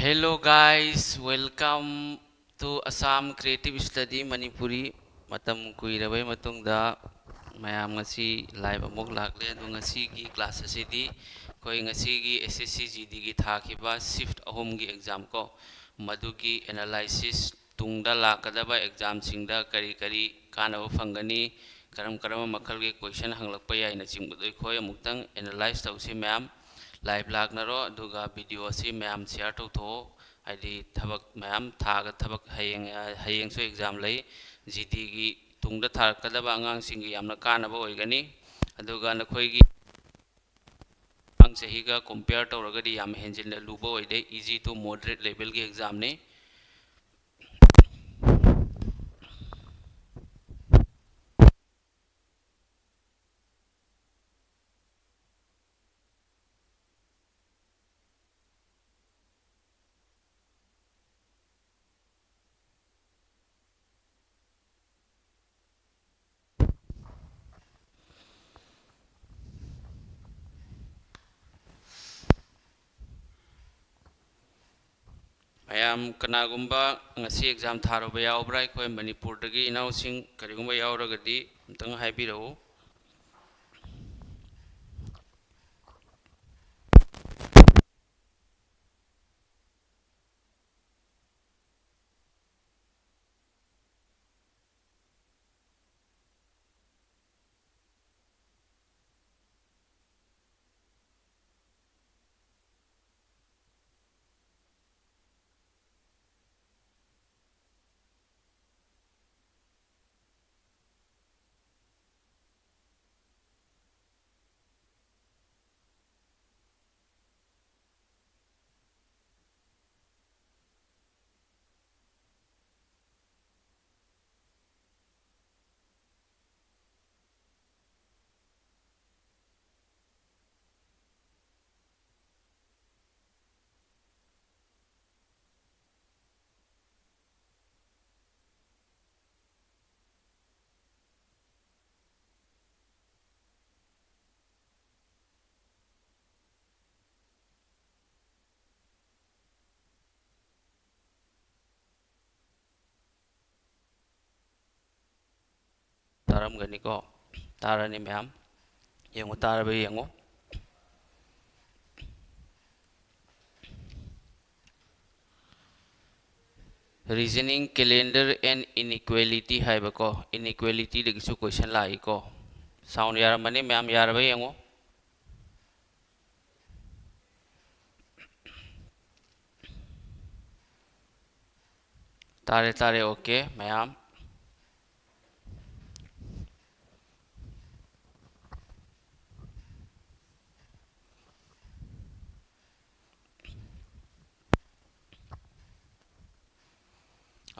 Hello guys, welcome to Assam Creative Study Manipuri. Matam kuirabai matungda mayam ngasi live amok lakle adu ngasi gi class asidi koi ngasi gi SSC GD gi thakiba shift ahom gi exam ko madugi analysis tungda lakadaba exam singda kari kari kana fangani karam karam makal gi question hanglakpa yai na chingbudu khoi amuktang analyze tausi mayam live laknaro duga video si mayam share to tho adi thabak mayam thaga thabak hayeng so exam lay GT gi tungda tharkadaba angang singi yamna kanaba oigani aduga nakhoi gi ang sahiga compare tawragadi yam henjin luba oide easy to moderate level gi exam ne mayam kanagumba ngasi exam tharoba yaubra khoi manipur dagi inaw sing karigumba yauragadi amtang haibirao taram gani ko tarani mayam yengo tarabe yengo reasoning calendar and inequality haiba ko inequality dagi question lai ko sound yara mani mayam yarabe yengo tare tare okay mayam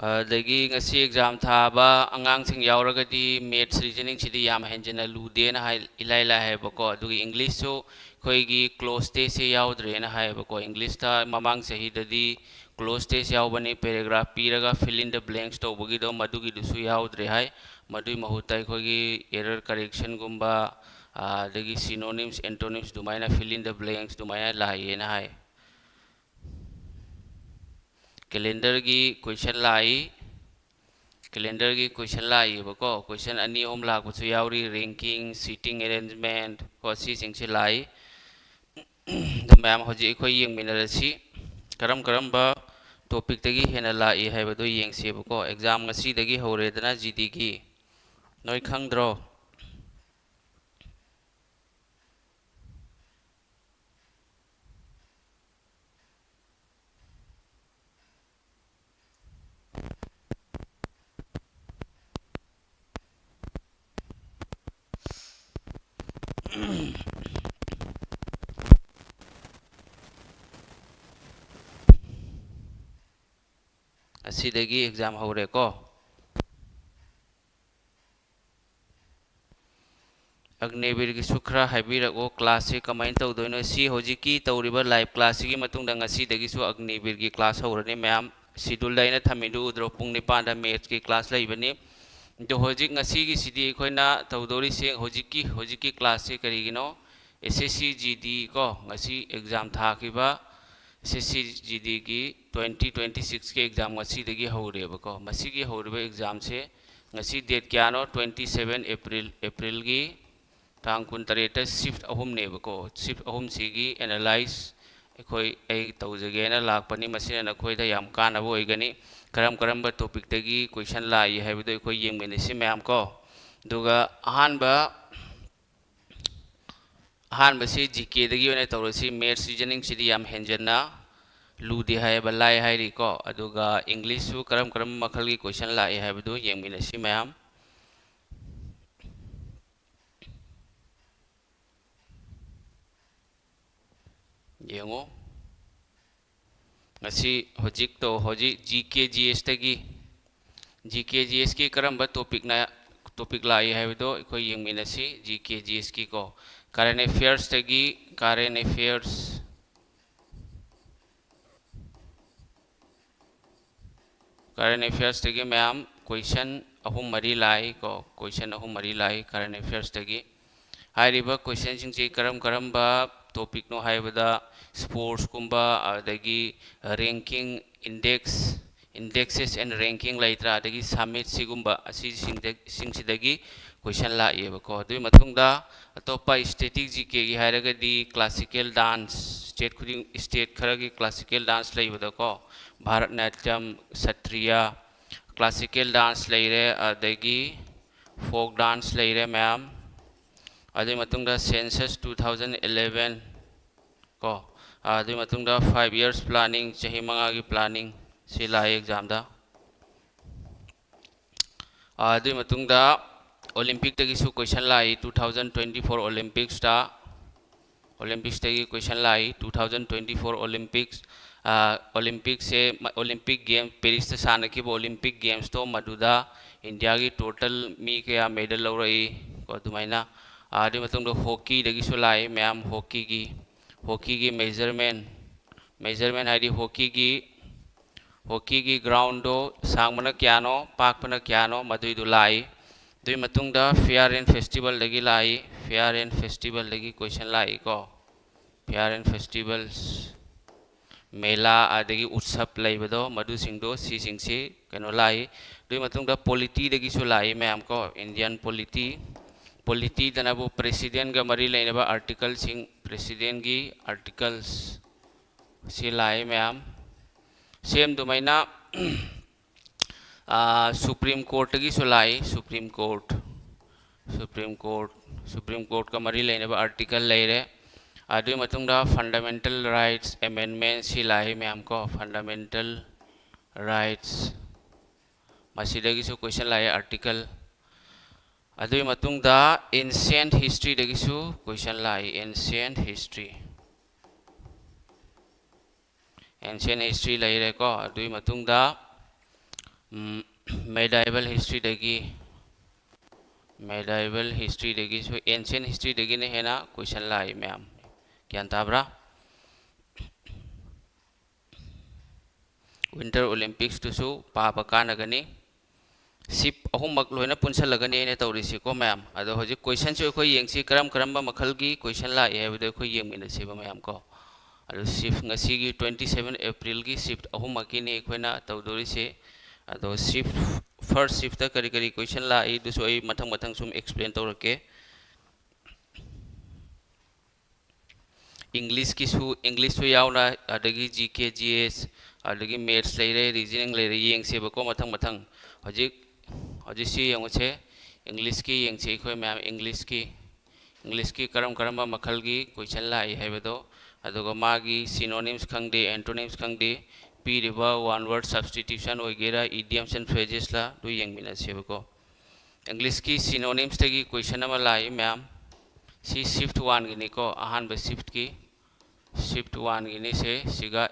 dagi ngasi exam thaba angang sing yauragadi maths reasoning sidi yam henjena lude na hai ilai la hai bako dugi english so khoi gi close test se yaudre na hai bako english ta mamang sahi dadi close test yaubani paragraph piraga fill in the blanks to bugi do madugi dusu yaudre hai madui mahutai khoi gi error correction gumba dagi synonyms antonyms dumaina fill in the blanks dumaina la ye na hai calendar gi question lai bako question ani om la ku yauri ranking seating arrangement ko si sing si lai the ma'am hoji khoi yeng minarasi karam ba topic tagi hena lai haibado yeng se bako exam ngasi dagi hore dana gd gi noi khangdro asidagi exam hore ko Agniveer की सुखरा हाइबिरगो class से कमाइन तौदोइनो सी होजिकी तौरिबा live class की मतुंग ngasi dagisu Agniveer की class हौरने ma'am schedule line थमिदु उद्रो पुंग निपान दा maths की class लाइबनी तो होजिक ngasi की सिदी खोइना तौदोरी से होजिकी class से करिगिनो एसएससी जीडी को ngasi एग्जाम थाकिबा SSCGD की 2026 के exam ngasi dagi haureba ko masi gi haureba exam se ngasi date kya no 27 April gi tang kun tareta shift ahum neba ko shift ahum sigi analyze ekhoi ei tawjage na lakpani masina na khoi da yam kana bo igani karam karam ba topic dagi question la yi haibido ekhoi yengmene si mayam ko duga ahan basi GK dagi one tawrasi maths reasoning sidi yam henjana ludi hai balai hai ri ko aduga English su karam karam makhal gi question la yi haibido yengmene si mayam yengo ngasi hojik to hoji GKGS tagi GKGS ki karamba topic la yi haibido ekhoi yengmene si GKGS ki ko current affairs tagi current affairs tagi mayam question ahum mari lai ko question ahum mari lai current affairs tagi hairiba question sing si karam ba topic no haibada sports kumba adagi ranking indexes and ranking laitra adagi summit sigumba asi sing sidagi question la yeba ko dui mathungda atopa static GK gi hairaga di classical dance state khara gi classical dance laibada ko bharatnatyam satriya classical dance laire adagi folk dance laire ma'am adui matungda census 2011 ko adui matungda 5 years planning chahi manga gi planning sila exam da adui matungda Olympic tagi su question lai 2024 Olympics tagi question lai 2024 Olympics se Olympic game Paris ta sana ki Olympic games to maduda India gi total mi kya medal laurai ko dumaina adi matungda hockey dagi su lai ma'am hockey gi measurement id hockey gi ground do sangmana kyano pakpana kyano madui du lai dui matungda fair and festival lagi question lai ko fair and festivals mela adagi utsav laibado madu singdo si singsi kano lai dui matungda polity dagi su lai mayam ko Indian polity danabu president ga mari lainaba article sing president gi articles si lai mayam same dumaina Supreme Court की सुलाई Supreme Court का मरी लेने बा article ले रहे आदि मतुंगा fundamental rights amendment सिलाई में हमको fundamental rights मसीदे की सु question लाए article आदि मतुंगा ancient history दे की सु question लाए ancient history ले रहे को आदि मतुंगा medieval history degi so ancient history degi ne hena question lai ma'am kyan tabra winter olympics to su papa kana gani sip ahum mak loina punsa lagani ne tawrisi ko ma'am ado hoji question so khoi yengsi karam ba makhal gi question la e bedo khoi yeng mina se ba ma'am ko ado shift ngasi gi 27 April gi shift ahum makini khoina tawdori se ado first shift ta kari question la I dusu ai mathang sum explain tawrake English su yauna adagi GKGS adagi maths leire reasoning leire yeng se bako mathang hoji si yang che English ki yeng che khoi ma'am English ki karam ba makhal gi question la I haibado adugo magi synonyms khangde antonyms khangde piriba one word substitution वगैरह idioms and phrases la do yang mina sebako English ki synonyms tagi question nama lai ma'am si shift 1 gini ko ahan ba shift 1 gini se siga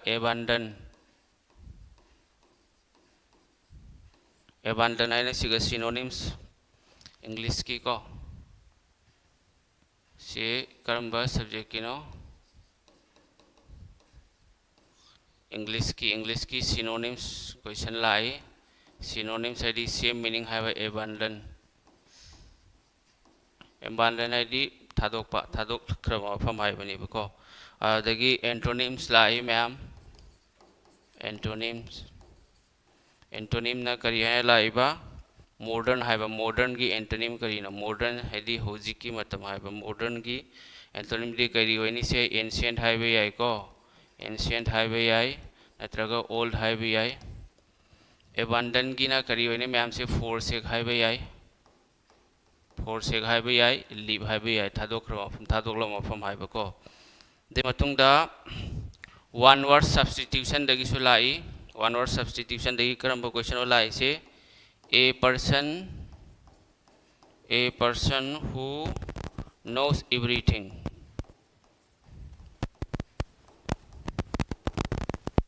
abandon aina siga synonyms English ki ko se karamba subject kino English ki synonyms question lai synonyms id same meaning have abandon id thadok khrama pham hai bani ko adagi antonyms lai ma'am Antonyms. Antonym na kari hai laiba. Modern hai ba modern gi antonym kari na modern hai di hoji ki matam hai ba modern gi antonym di kari hoi ni se ancient hai ba yai ko ancient hai ba yai natraga old hai ba yai. Abundant gi na kari hoi ni ma'am से forsake hai ba yai forsake hai ba yai leave hai ba yai thadokla mafam hai ba ko. De matung da one word substitution dagi su lai one word substitution dagi karamba question lai se a person who knows everything.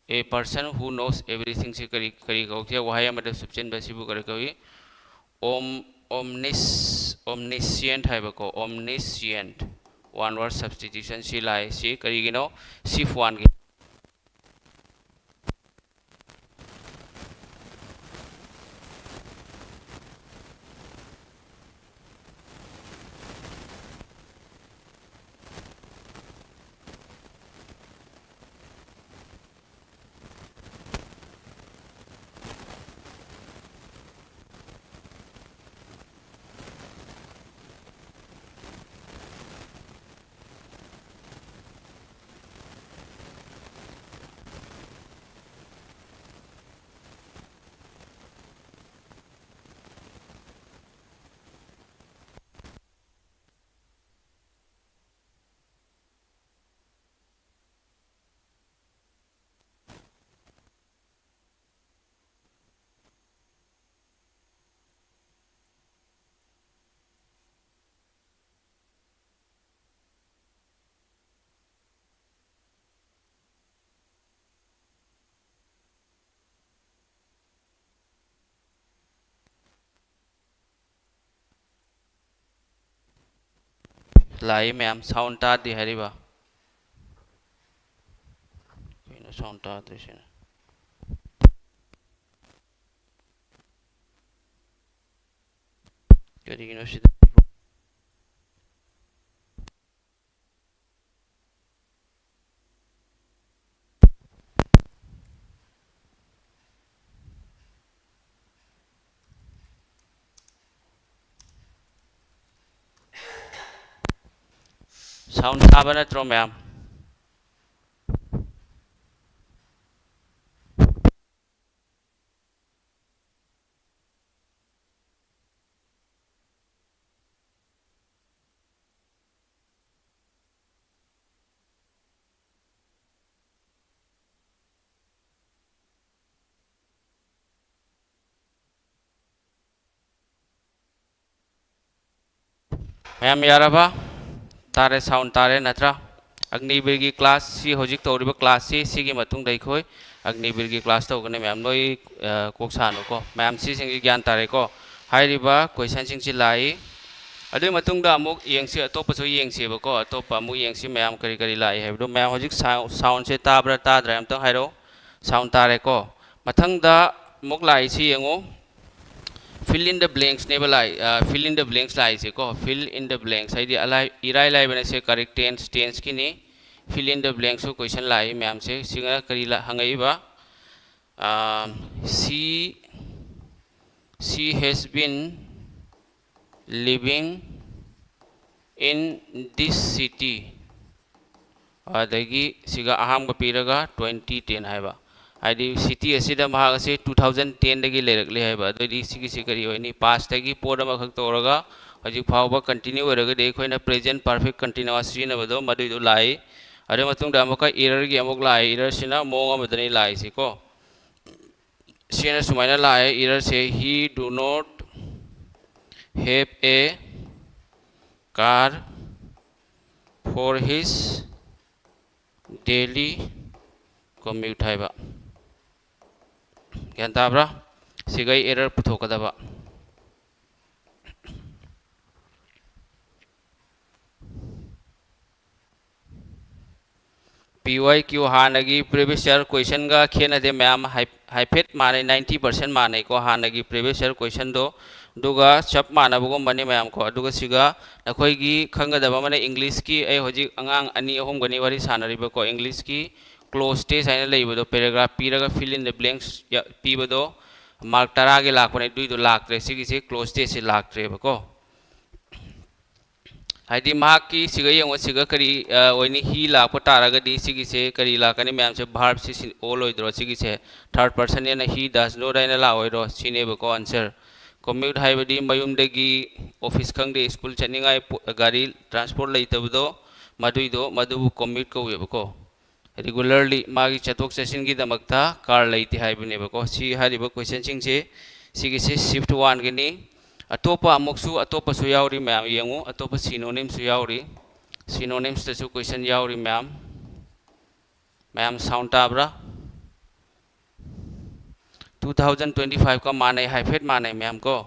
A person who knows everything se kari kau kya wahaya madam subchen basi bu kari kau omniscient hai ba ko omniscient one word substitution si lai si kari gino sif one gi lai ma'am sound ta di hari ba kino sound ta de sin kari gino si sound ta ba natro ma'am ma'am यारा ba tare sound tare natra Agnibir gi class si hojik toriba class si sigi matung dai khoi Agnibir gi class to gane ma'am noi kok sanu ko ma'am si sing gyan tare ko hai riba question sing si lai adu matung da amuk yeng si atop so yeng si ba ko atop amuk yeng si ma'am kari kari lai hai do ma'am hojik sound se ta bra ta dra am tang hai ro sound tare ko mathang da muk lai si yengo fill in the blanks ne balai fill in the blanks lai se ko fill in the blanks ai di alai irai lai bane se correct tense ki ni fill in the blanks so question lai ma'am से singa kari la hangai ba she has been living in this city adagi siga aham ga piraga 2010 hai ba आदि city असिदा महाग से 2010 दगी लेरकले है बा दि सिगी Sikri होइनी past दगी पोड मा खक तोरगा हजि फावबा continue होरगा दे खोइना present perfect continuous सिन बदो मदुदो लाई अरे मतुंग दा मका एरर गी अमुक लाई एरर सिना मोंग अमदनी लाई सिको सिना सुमाइना लाई एरर से ही do not have a car for his daily commute है बा क्या ताब्रा सिगाई एरर पुथोक दबा PYQ हानगी प्रीवियस ईयर क्वेश्चन का खेन दे मैम हाइफेट माने 90% माने को हानगी प्रीवियस ईयर क्वेश्चन दो दुगा चप माना बगो मनी मैम को दुगा सिगा नखोई की खंग दबा माने इंग्लिश की ए होजी अंगांग अनि अहम गनी वारी सानरिबो को इंग्लिश की क्लोज टेस्ट है लेबदो पैराग्राफ पीरगा फिल इन द ब्लैंक्स पीबदो मार्क 10 के लाखने दुईदो लाक्रे सिगिसे क्लोज टेस्ट से लाक्रेबको हाइदी महाकी सिगा यंगो सिगा करी ओइनी ही लाप तारागदी सिगिसे करी लाकनी मैम से भार्ब से ऑल ओइद्रो सिगिसे थर्ड पर्सन ने ही डज नो राइना ला ओइरो सिनेबको आंसर कम्यूट हाइबदी मयुमदगी ऑफिस खंगदे स्कूल चनिंगाय गाड़ी ट्रांसपोर्ट लेतबदो मदुइदो मदुबु कम्यूट कौवेबको रेगुलरली मागी चतोक चसिन की दमकता कार लेते हाइबनेबको सी हारिबो क्वेश्चन सिंगसे सिगिसे शिफ्ट 1 गिनी अतोपा अमुकसु अतोपसु यावरी मैम यंगु अतोपा सिनोनिम्स यावरी सिनोनिम्स तसु क्वेश्चन यावरी मैम मैम साउंड ताब्रा 2025 का माने हाइफेट माने मैम को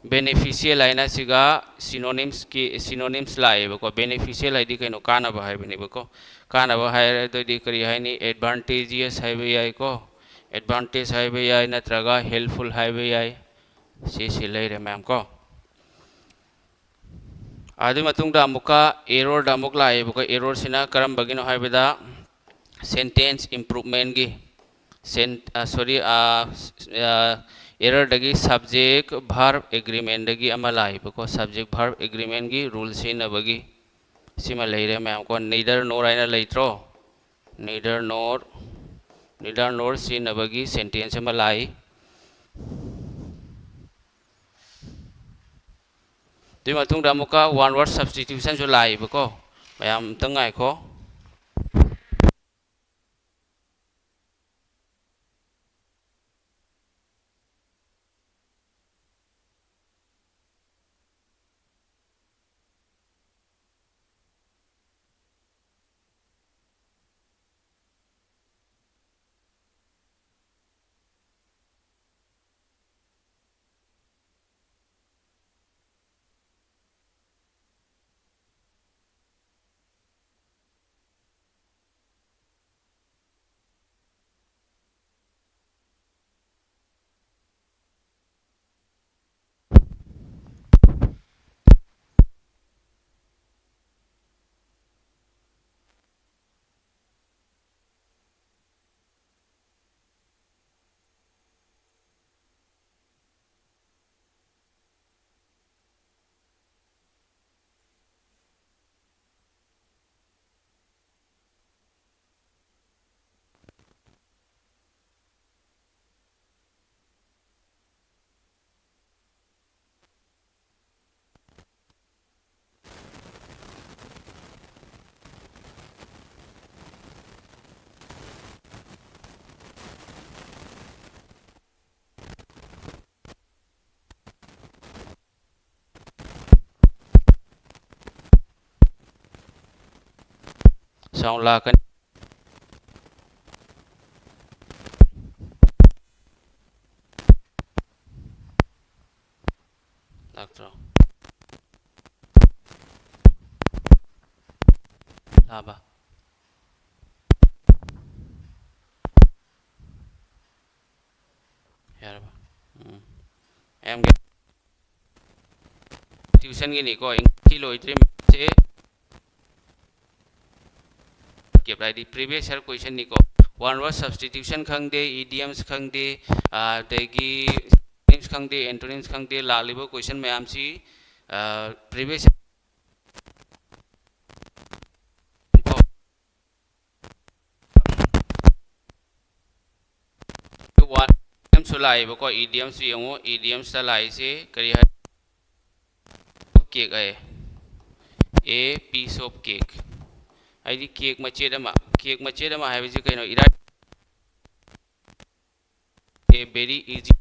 बेनिफिशियल आइना सिगा सिनोनिम्स लाइबको बेनिफिशियल आइदी कइनो कानाबा हाइबनेबको कानाबा हाइरे दोदि करी हाइनी एडवांटेजियस हाइबे याय को एडवांटेज हाइबे याय नत्रगा हेल्पफुल हाइबे याय से लेरे मैम को आदि मतुंगदा अमुका एरर दा अमुक लाइबको एरर सिना करम बगिनो हाइबेदा सेंटेंस इंप्रूवमेंट गी सॉरी एरर दगी सब्जेक्ट वर्ब एग्रीमेंट दगी अमा लाइबको सब्जेक्ट वर्ब एग्रीमेंट गी रूल सिना बगी सिमा लेरे मैम को नीदर नोर आइना लेत्रो नीदर नोर सिना बगी सेंटेंस अमा लाई तुम मतुंगदा अमुका वन वर्ड सब्स्टिट्यूशन जो लाइबको मैम तंगाइखो साउंड लाकन लाक्ट्रो लाबा यार एम ट्यूशन की निको इंग्लिश लोइट्री से के प्राइडी प्रीवियस ईयर क्वेश्चन निको वन वर्ड सब्स्टिट्यूशन खंगदे इडियम्स खंगदे देगी सिनोनिम्स खंगदे एंटोनिम्स खंगदे लालिबो क्वेश्चन मैम सी प्रीवियस वन सुलाइबो को इडियम्स यंगो इडियम्स ता लाई से करी है केक है ए पीस ऑफ केक आइदी केक मचेद अमा हाइबजे कइनो इरा ए वेरी इजी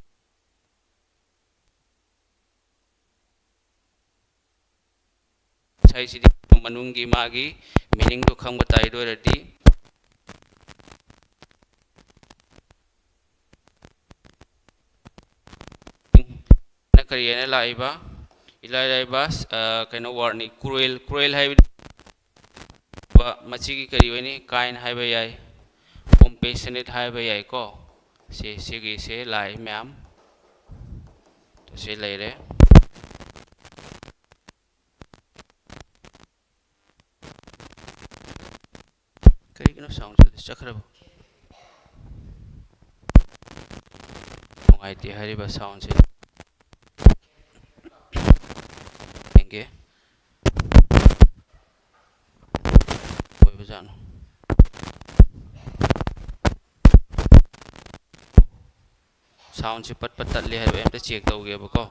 साइसिदी मनुंगी मागी मीनिंग तो खंग बताई दो रदी ना करिए ना लाइबा इलाइबा कइनो वार्निंग क्रूएल हाइबे मची की करी वनी काइन हाइबे याय कॉम्पेशनेट हाइबे याय को से लाई मैम तो से लेरे कहीं साउंड चखरब नुंगाइते हरिबा साउंड से देंगे कोई बजानो साउंड से पट पट तल्ले हरिबा एमते चेक तौगे बको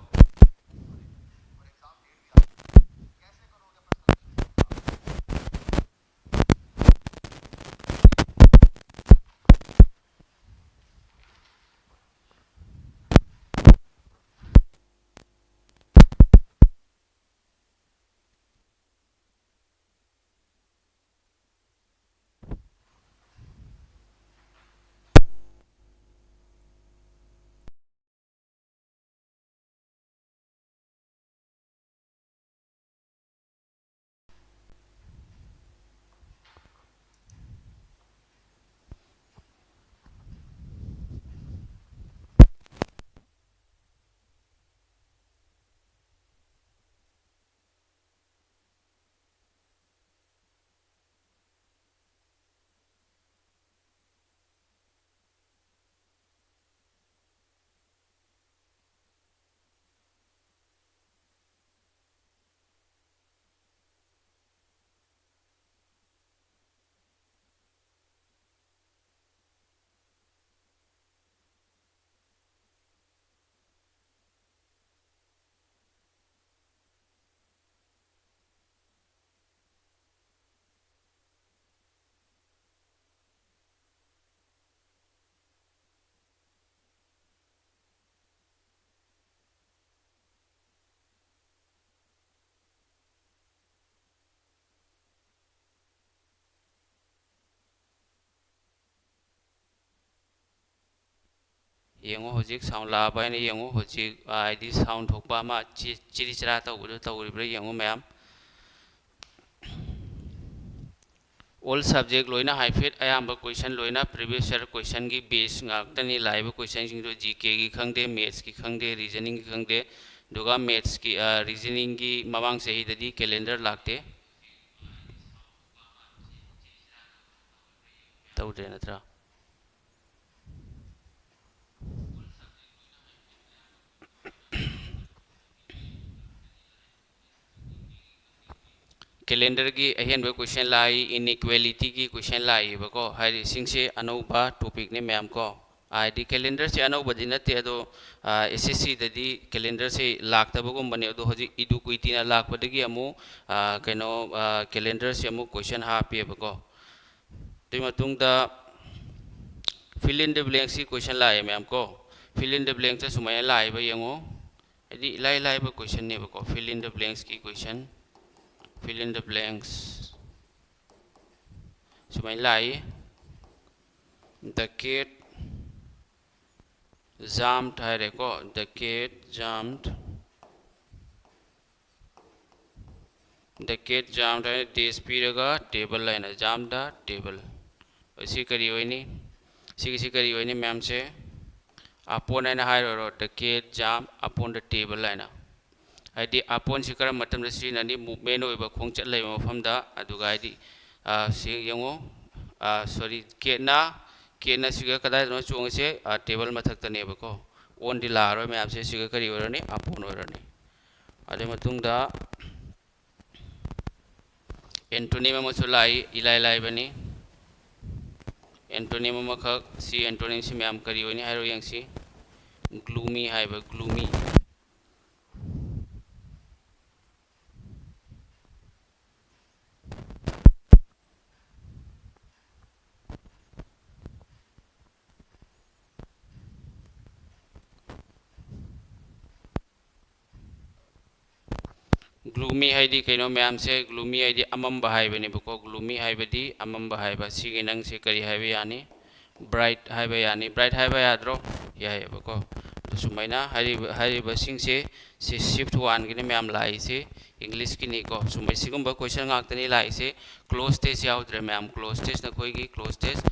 येंगो होजिक साउंड लाबाय ने येंगो होजिक आईडी साउंड थोकबा मा चिरि चिरा तौबदो तौरिब्रा येंगो मैम ऑल सब्जेक्ट लोइना हाइफेट अयाम क्वेश्चन लोइना प्रीवियस ईयर क्वेश्चन की बेस गाक्तनी लाइव क्वेश्चन सिंह जीके की खंगदे मैथ्स की खंगदे रीजनिंग की खंगदे दुगा मैथ्स की रीजनिंग की ममांग सही ददी कैलेंडर लाक्ते तौदे नत्रा कैलेंडर की अहम क्वेश्चन लाई इनइक्वालिटी की क्वेश्चन लाई बको हाई सिंसे अनौबा टॉपिक ने मैम को आदि कैलेंडर से अनौबदी नते अदो एसएससी ददी कैलेंडर से लाक्तबगुम्बने अदो हजि इडुक्विटी ना लाक्पदगी अमु कनो कैलेंडर से अमु क्वेश्चन हापे बको तुई मतुंगदा फिल इन द ब्लैंक्स की क्वेश्चन लाई मैम को फिल इन द ब्लैंक्स सुमाय लाई ब यंगो यदि लाई लाई ब क्वेश्चन ने बको फिल इन द ब्लैंक्स की question fill in the blanks sumai lai the cat jumped hai ko the cat jumped hai this piraga table line jump the table isi kari hoini si kari hoini ma'am se upon and hai ro the cat jump upon the table line ID upon से करम मतम से ननी movement होइबा खोंगचत लेब मफमदा अदुगा ID से यंगो sorry केना सिगा कदाय no चोंग से table मथक्तने बको own दि लारो ma'am से सिगा करी ओरनी upon ओरनी अदे मतुंगदा एंटोनिम मसु लाई इलाई लाई बनी एंटोनिम मखक सी एंटोनिम से मैम करी ओनी हाइरो यंगसी ग्लूमी हाइबा ग्लूमी ग्लूमी हाइडी कइनो मैम से ग्लूमी हाइडी अमम्बा हाइबने बको ग्लूमी हाइबदी अमम्बा हाइबा सिगे नंग से करी हाइबे यानी ब्राइट हाइबे यानी ब्राइट हाइबे याद्रो याय बको तो सुमाइना हाइबा सिंग से शिफ्ट 1 गिने मैम लाई से इंग्लिश की नहीं को सुमाइ सिगुम्बा क्वेश्चन गाक्तनी लाई से क्लोज टेस्ट याउद्रे मैम क्लोज टेस्ट न कोई क्लोज टेस्ट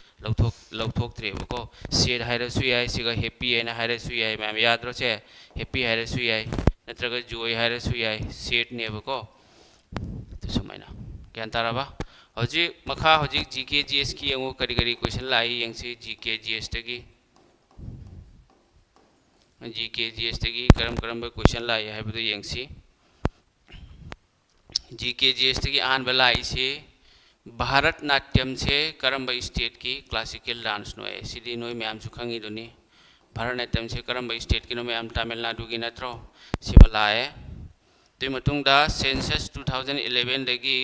लौथोक्त्रे बको सेड हाइरसु याय सिगा हैप्पी एना हाइरसु याय मैम याद्रो से हैप्पी हाइरसु याय नत्रग जोय हाइरसु याय सेट नेबको तो सुमाइना क्या ताराबा हौजिक मखा हौजिक जीके जीएस की यंगो करी करी क्वेश्चन लाई यंगसे जीके जीएस तगी जीके जीएस तगी करम करम क्वेश्चन लाई है बदु यंगसी जीके जीएस तगी आन बलाई से भारत नाट्यम से करम स्टेट की क्लासिकल डांस नो है सिदी नो मैम सुखंगी दुनी भारत नाट्यम से करम स्टेट की नो मैम तमिलनाडु की नत्रो सिबलाए तो मतुंगदा सेंसस 2011 दगी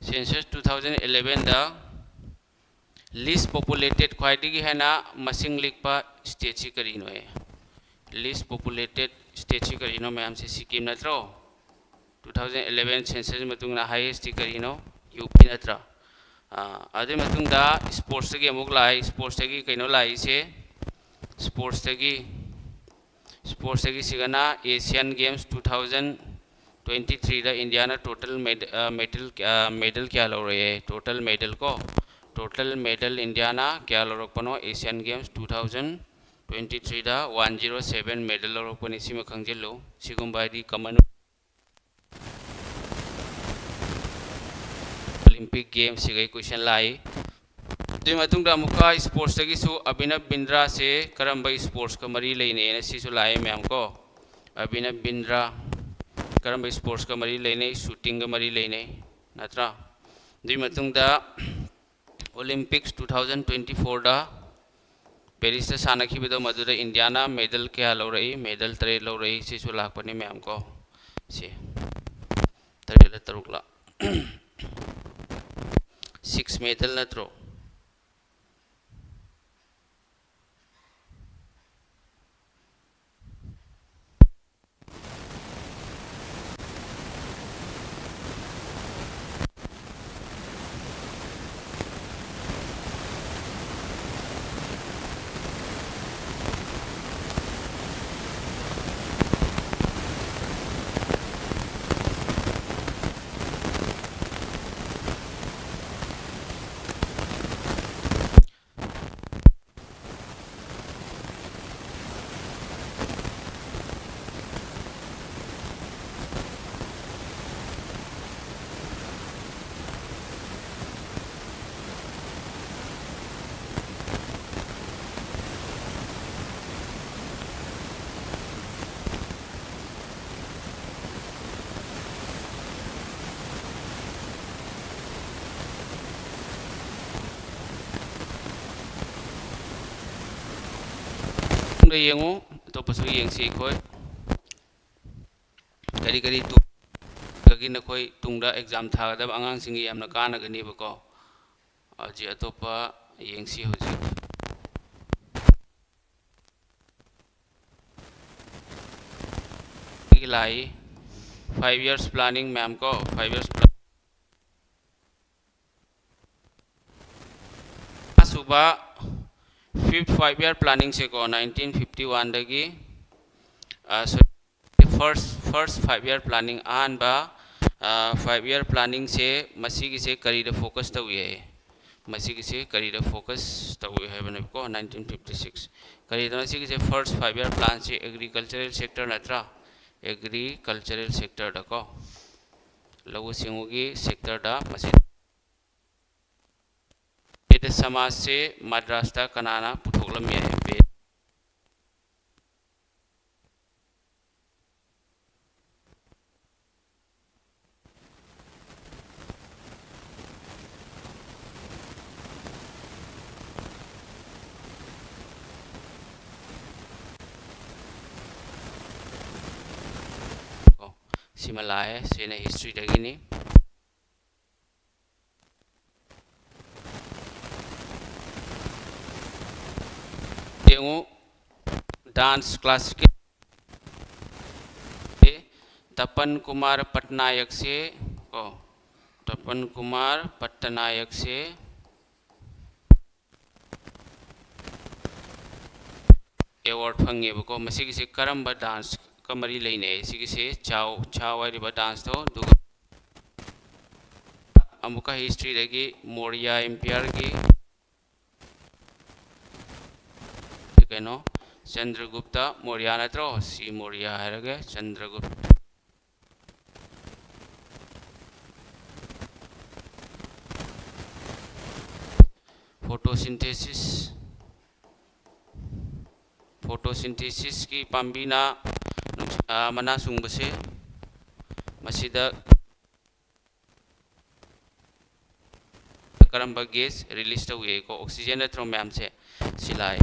सेंसस 2011 दा लिस्ट पॉपुलेटेड ख्वाइदगी है ना मसिंग लिखपा स्टेट से करीनो है लिस्ट पॉपुलेटेड स्टेट से करीनो मैम से सिक्किम नत्रो 2011 सेंसस मतुंगना हाईएस्ट करीनो यूपी नत्रा अदे मतुंगदा स्पोर्ट्स की अमुक लाई स्पोर्ट्स की कइनो लाई से स्पोर्ट्स की सिगना एशियन गेम्स 2023 दा इंडिया ना टोटल मेडल क्या लो रहे है टोटल मेडल इंडिया ना क्या लो रखपनो एशियन गेम्स 2023 दा 107 मेडल लो रखपनी सिम खंगजिलो सिगुम्बादी कमन ओलंपिक गेम्स सिगै क्वेश्चन लाई दुई मतुंगदा मुका स्पोर्ट्स तगी सु अभिनव बिंद्रा से करम स्पोर्ट्स का मरी लेने ने सिसु लाए मैम को अभिनव बिंद्रा करम स्पोर्ट्स का मरी लेने शूटिंग का मरी लेने नत्रा दुई मतुंगदा ओलंपिक्स 2024 दा पेरिस सानखिबदो मधुरा इंडिया ना मेडल क्या लो रही मेडल 3 लो रही सिसु लापने मैम को से 3 तरुकला 6 मेडल नत्रो यंगो तो पसु यंगसी कोई करी करी तु कगी न कोई तुंगदा एग्जाम थागदब अंगांग सिंगी यामना कानगनी बको अजी अतोपा यंगसी होजी लाई 5 years प्लानिंग मैम को 5 years सुबह 5th 5 year प्लानिंग से को 1951 दगी फर्स्ट 5 year प्लानिंग आन बा 5 year प्लानिंग से मसी से करीब फोकस तो हुए मसी से करीब फोकस तो हुए है बने को 1956 करीब मसी से फर्स्ट 5 year प्लान से एग्रीकल्चरल सेक्टर नत्रा एग्रीकल्चरल सेक्टर दको लघु सिंहोगी सेक्टर दा मसी समाज से मद्रास्ता कनाना पुथोगलम है सिमला है सेने हिस्ट्री दगिनी डांस क्लासिकल तपन कुमार पटनायक से तपन कुमार पटनायक से एवॉर्ड फंगे बको मसी से करम डांस कमरी लेने से चाव डांस तो अमुका हिस्ट्री लगी मौर्य एम्पायर की कनो चंद्रगुप्त मौर्य नत्रो सी मौर्य है Chandragupta photosynthesis photosynthesis ki pambina mana sungbase masida karamba gas release tawye ko oxygen natro ma'am se silai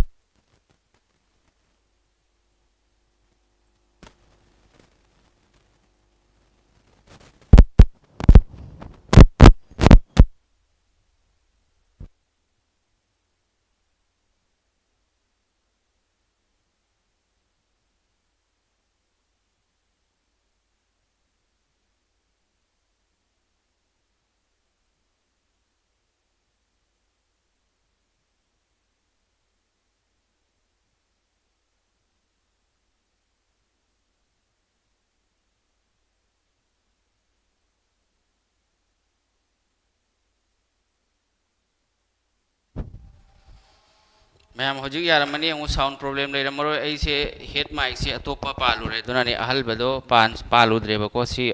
ma'am हजू यार मनी साउंड प्रॉब्लम ले मरो ऐसे हेड माइक से अतोपा पालू रे दुना ने अहल बदो पालू द्रेबको सी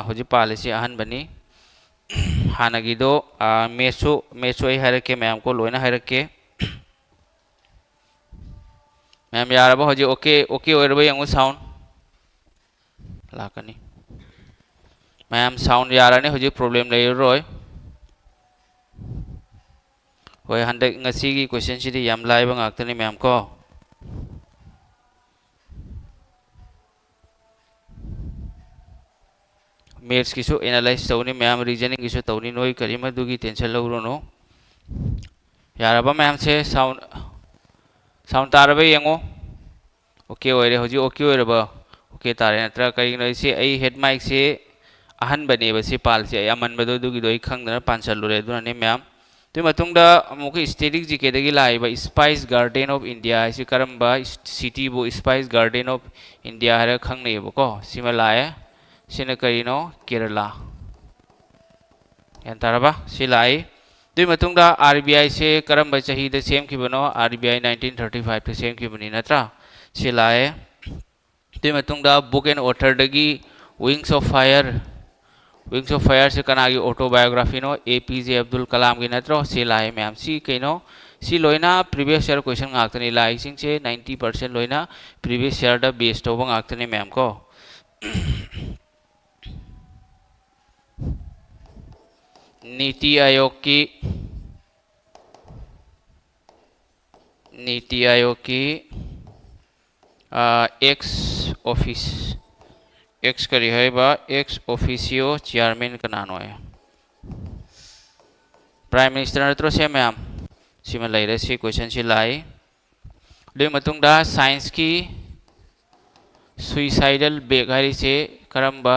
हजू पाले से अहन बनी हानगिदो मेसो आई हरके मैम को लोइना हरके मैम यार अब हजू ओके ओके ओरबो यंगु साउंड लाकनी मैम साउंड यार ने हजू प्रॉब्लम ले रोय होय हंदक ngasi gi question sidi yam lai ba ngak tani ma'am को maths ki su analyze tawni ma'am reasoning ki su tawni noi kari madu gi tension lawro no यार अब मैम से साउंड तारबे यंगो ओके ओरे हजू ओके ओरबा ओके तारे नत्रा कई न से आई हेड माइक से अहन बने बसे पाल से अमन बदो दुगी दोई खंगना पांचल रे दुना ने मैम तो मतुंगदा अमुक स्टेटिक जीके दगी लाइबा स्पाइस गार्डन ऑफ इंडिया इसी करम्बा सिटी बो स्पाइस गार्डन ऑफ इंडिया हर खंगने बको सिमा लाए सिना करिनो केरला यंतारबा सिलाई तो मतुंगदा आरबीआई से करम्बा चाही द सेम की बनो आरबीआई 1935 to सेम की बनी नत्रा सिलाए तो मतुंगदा बुक एंड ऑथर दगी विंग्स ऑफ फायर से कनागी ऑटोबायोग्राफी नो एपीजे अब्दुल कलाम की नत्रो से लाए मैम सी कइनो सी लोइना प्रीवियस ईयर क्वेश्चन गाक्तनी लाई सिंग से 90% लोइना प्रीवियस ईयर द बेस्ड होबो गाक्तनी मैम को नीति आयोग की एक्स करी है बा एक्स ऑफिसियो चेयरमैन का नानो है प्राइम मिनिस्टर नत्रो से मैम सिमा लाइरे से क्वेश्चन से लाई ले मतुंगदा साइंस की सुइसाइडल बेग हारी से करम्बा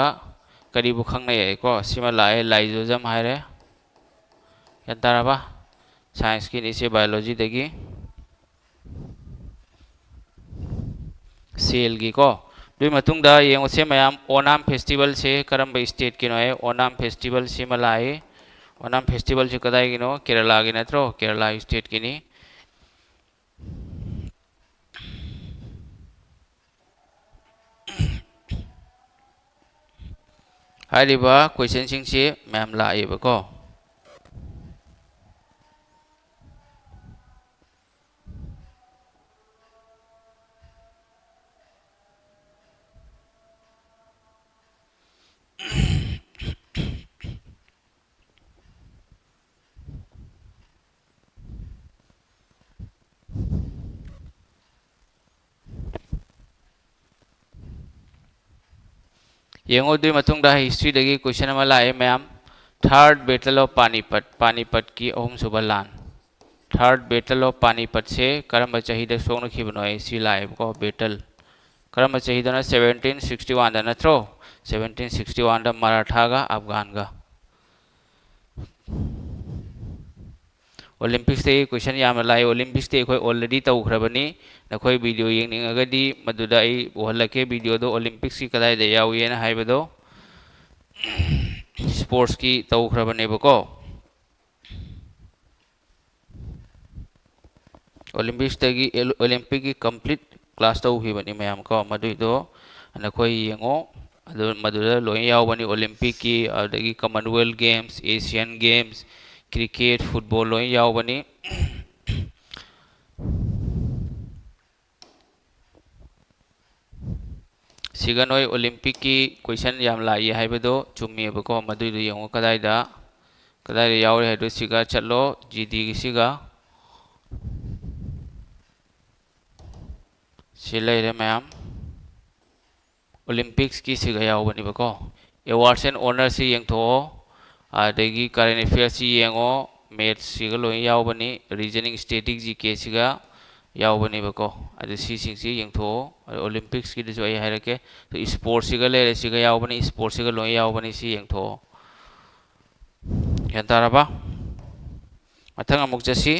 करी बुखंग नहीं को सिमा लाए लाइजोजम हारे यंताराबा साइंस की नीचे बायोलॉजी देगी सेल की को दुई मतुंगदा येंगो से मैम ओनाम फेस्टिवल से करम्बा स्टेट की नो है ओनाम फेस्टिवल से मलाई ओनाम फेस्टिवल से कदाई की नो केरला की नत्रो केरला स्टेट की नी हारिबा क्वेश्चन सिंग से मैम लाए बको येंगो दुई मतुंगदा हिस्ट्री दगी क्वेश्चन अमा लाए ma'am third battle of Panipat की अहम सुबह लान थर्ड बैटल ऑफ पानीपत से करम चाहिए सोन की बनोए सी लाए को बैटल करम चाहिए 1761 नत्रो 1761 मराठा गा अफगान गा ओलंपिक्स ते क्वेश्चन याम लाए ओलंपिक्स ते कोई ऑलरेडी तौखरबनी नखोई वीडियो येंगनिंगगदी मदुदा आई ओहलके वीडियो दो ओलंपिक्स की कदाई दे याउयेना हाइबदो स्पोर्ट्स की तौखरबने बको ओलंपिक्स तगी ओलंपिक की कंप्लीट क्लास तौखिबनी मैम को मदुइदो नखोई येंगो मदुदा लोय याउबनी ओलंपिक की अदगी Commonwealth games Asian Games cricket football लोय याउबनी सिगा नोय ओलंपिक की क्वेश्चन याम लाई हाइबदो चुम्मेबको मदुइदो यंगो कदाई यावरे हाइदो सिगा चलो जीडी की सिगा सिलेरे मैम ओलंपिक्स की सिगा यावबनिबको अवार्ड्स एंड ऑनर्स से यंगथो आदेगी करेंट अफेयर्स से यंगो मैथ्स सिगा लोय यावबनी रीजनिंग स्टैटिक जीके सिगा यावबनिबको अदु सिंगसी यंगथो ओलंपिक्स की दिसो आई हाइरके तो स्पोर्ट्स सिगा लेरे सिगा यावबनी स्पोर्ट्स सिगा लोय यावबनी सि यंगथो याताराबा मथंग अमुक जसी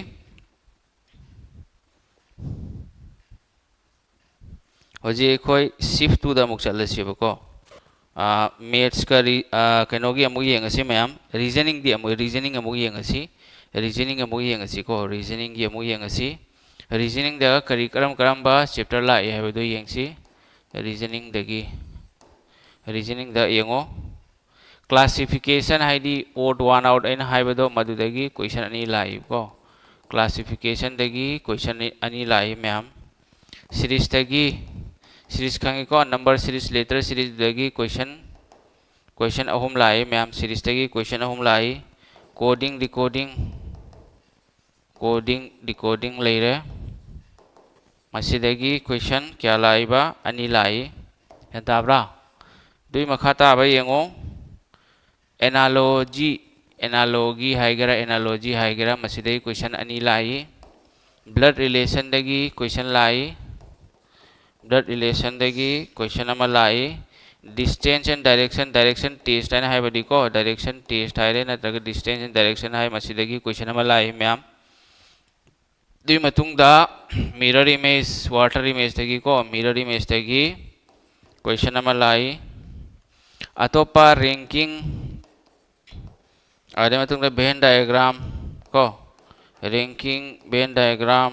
होजी अखोय शिफ्ट टू द अमुक चलसिबको मैथ्स का कनोगी अमुक येंगसी मैम रीजनिंग दी अमुक रीजनिंग अमुक येंगसी को रीजनिंग की अमुक येंगसी रीजनिंग दा करी करम चैप्टर लाए हाइबदो येंगसी रीजनिंग दा येंगो क्लासिफिकेशन हाइदी ओड वन आउट इन हाइबदो मदुदगी क्वेश्चन अनि लाई को क्लासिफिकेशन दगी क्वेश्चन अनि लाई मैम सीरीज खांगे को नंबर सीरीज लेटर सीरीज दगी क्वेश्चन अहुम लाई मैम सीरीज दगी क्वेश्चन अहुम लाई कोडिंग डिकोडिंग लेरे मसीदगी क्वेश्चन क्या लाइबा अनि लाई ताब्रा दुई मखा ताबा येंगो एनालॉजी हाइगरा मसीदगी क्वेश्चन अनि लाई ब्लड रिलेशन दगी क्वेश्चन लाई ब्लड रिलेशन दगी क्वेश्चन अमा लाई डिस्टेंस एंड डायरेक्शन टेस्ट है हाइबदी को डायरेक्शन टेस्ट है नत्रग डिस्टेंस एंड डायरेक्शन है मसीदगी क्वेश्चन अमा लाई मैम दुई मतुंगदा मिरर इमेज वाटर इमेज दगी को मिरर इमेज दगी क्वेश्चन अमा लाई अतोपा रैंकिंग आदे मतुंगदा वेन डायग्राम को रैंकिंग वेन डायग्राम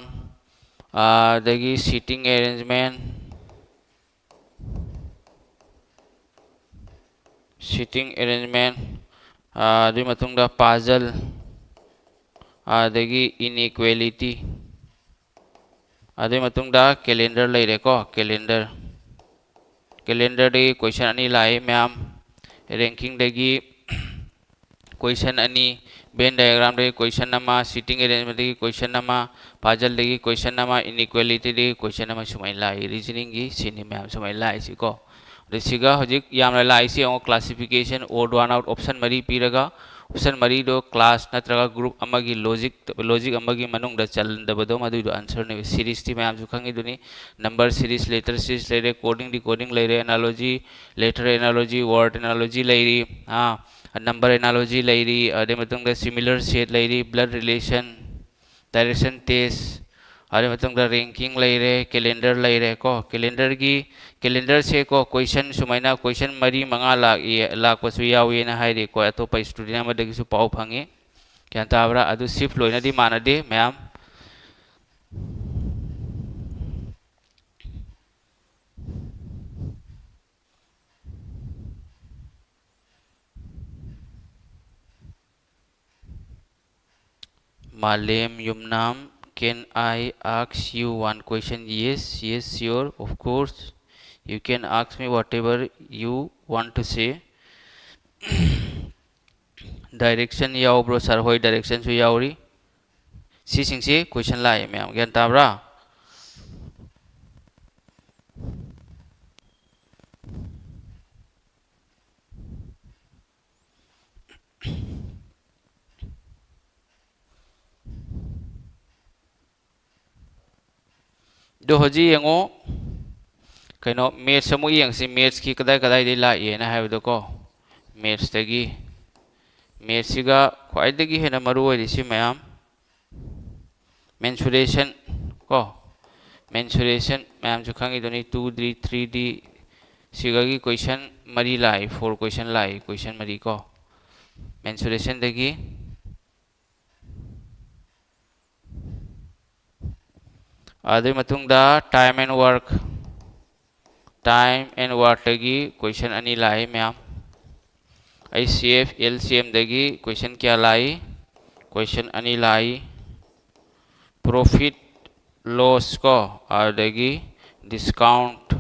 दगी सीटिंग अरेंजमेंट दुई मतुंगदा पाजल आदगी इनइक्वालिटी आदे मतुंगदा कैलेंडर लेरे को कैलेंडर दगी क्वेश्चन अनि लाई मैम रैंकिंग दगी क्वेश्चन अनि वेन डायग्राम दगी क्वेश्चन नमा सीटिंग अरेंजमेंट दगी क्वेश्चन नमा पाजल दगी क्वेश्चन नमा इनइक्वालिटी दगी क्वेश्चन नमा सुमाई लाई रीजनिंग की सिनी मैम सुमाई लाई सिको रिसिगा हजिक यामला लाई सी ओ classification odd one out option मरी पीरगा ऑप्शन मरी दो क्लास नत्रगा ग्रुप अमगी लॉजिक अमगी मनुंग द चलदबदो मदु दो आंसर ने सीरीज ती मैम जुखंगी दुनी नंबर सीरीज लेटर सीरीज लेरे कोडिंग डिकोडिंग लेरे analogy letter analogy word analogy लेरी हां नंबर एनालॉजी लेरी अदे मतुंग द सिमिलर सेट लेरी ब्लड रिलेशन डायरेक्शन टेस्ट अरे मतलब रैंकिंग लेरे कैलेंडर लेरे को कैलेंडर से को क्वेश्चन सुमाइना क्वेश्चन मरी मंगा लाख पसु यावे ना हाइरे को अतोप स्टूडेंट अमदगिसु पाउ फंगे क्या ताबरा अदु शिफ्ट लोइनदी मानदे ma'am Malem Yumnam can I ask you one question? Yes, sure, of course. You can ask me whatever you want to say. Direction yaw bro sir hoi direction su yawri. Si sing si question lai ma'am ज्ञान ताबरा दो हजी यंगो कनो maths अमु यंगसी maths की कदाई दे लाए ना हाइबदो को maths दगी maths सिगा ख्वाइदगी हेना मरु ओइरिसि ma'am mensuration को मेंसुरेशन मैम जो खंगी दोनी 2D 3D सिगा की क्वेश्चन मरी लाई 4 क्वेश्चन लाई क्वेश्चन मरी को मेंसुरेशन दगी आदि मतुंगदा टाइम एंड वर्क दगी क्वेश्चन अनि लाई मैम ICF LCM दगी क्वेश्चन क्या लाई क्वेश्चन अनि लाई प्रॉफिट लॉस को आदगी डिस्काउंट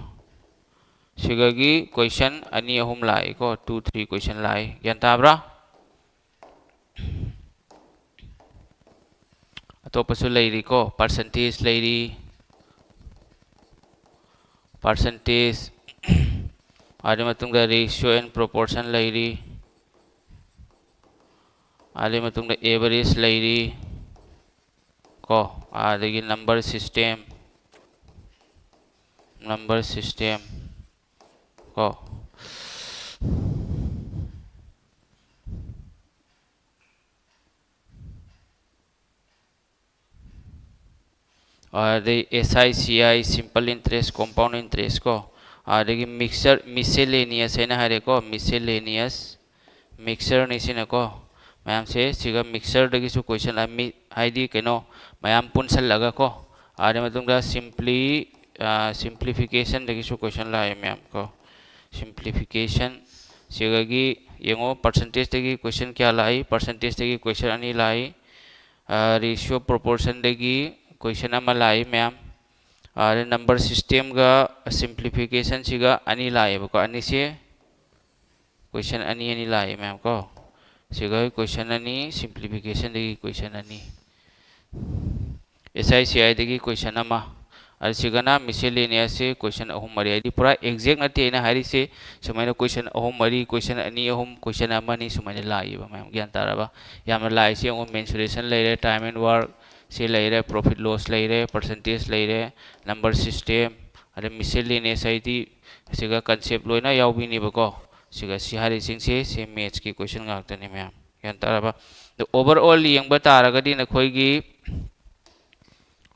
सिगगी क्वेश्चन अनि अहुम लाई को 2 3 क्वेश्चन लाई यान ताब्रा अतोपसु लेरी को परसेंटेज आदि मतुंगा रेशियो एंड प्रोपोर्शन लेरी आदि मतुंगा एवरेज लेरी को आदि नंबर सिस्टम को SICI simple interest compound interest को आदि मिक्सर मिसेलेनियस है ना हरे को मिसेलेनियस मिक्सर निसिन को मैम से सिगा मिक्सर दगी सु क्वेश्चन अमी हाइडी केनो मैम पुनसल लगा को आदि मतुंगा सिंप्लीफिकेशन दगी सु क्वेश्चन लाए मैम को सिंप्लीफिकेशन सिगागी यंगो परसेंटेज दगी क्वेश्चन क्या लाई परसेंटेज दगी क्वेश्चन अनि लाई रेशियो प्रोपोर्शन दगी क्वेश्चन अमा लाई मैम और नंबर सिस्टम का सिंप्लीफिकेशन सिगा अनि लाई बको अनि से क्वेश्चन अनि लाई मैम को सिगा क्वेश्चन अनि सिंप्लीफिकेशन दगी क्वेश्चन अनि SICI दगी क्वेश्चन अमा और सिगना मिसेलेनियस से क्वेश्चन अहुम मरी आदि पूरा एग्जैक्ट नते ना हरी से सुमाइना क्वेश्चन अहुम मरी क्वेश्चन अनि अहुम क्वेश्चन अमा नि सुमाइना लाइबा मैम ज्ञान ताराबा याम लाई से अहुम मेंसुरेशन लेरे टाइम एंड वर्क से लेरे प्रॉफिट लॉस लेरे परसेंटेज लेरे नंबर सिस्टम अरे मिसेलेनियस आदि सिगा कांसेप्ट लोइना याउबिनी बको सिगा सिहारी सिंग से मैथ्स की क्वेश्चन गाक्तने मैम ज्ञान ताराबा तो ओवरऑल यंग तारगदी नखोइगी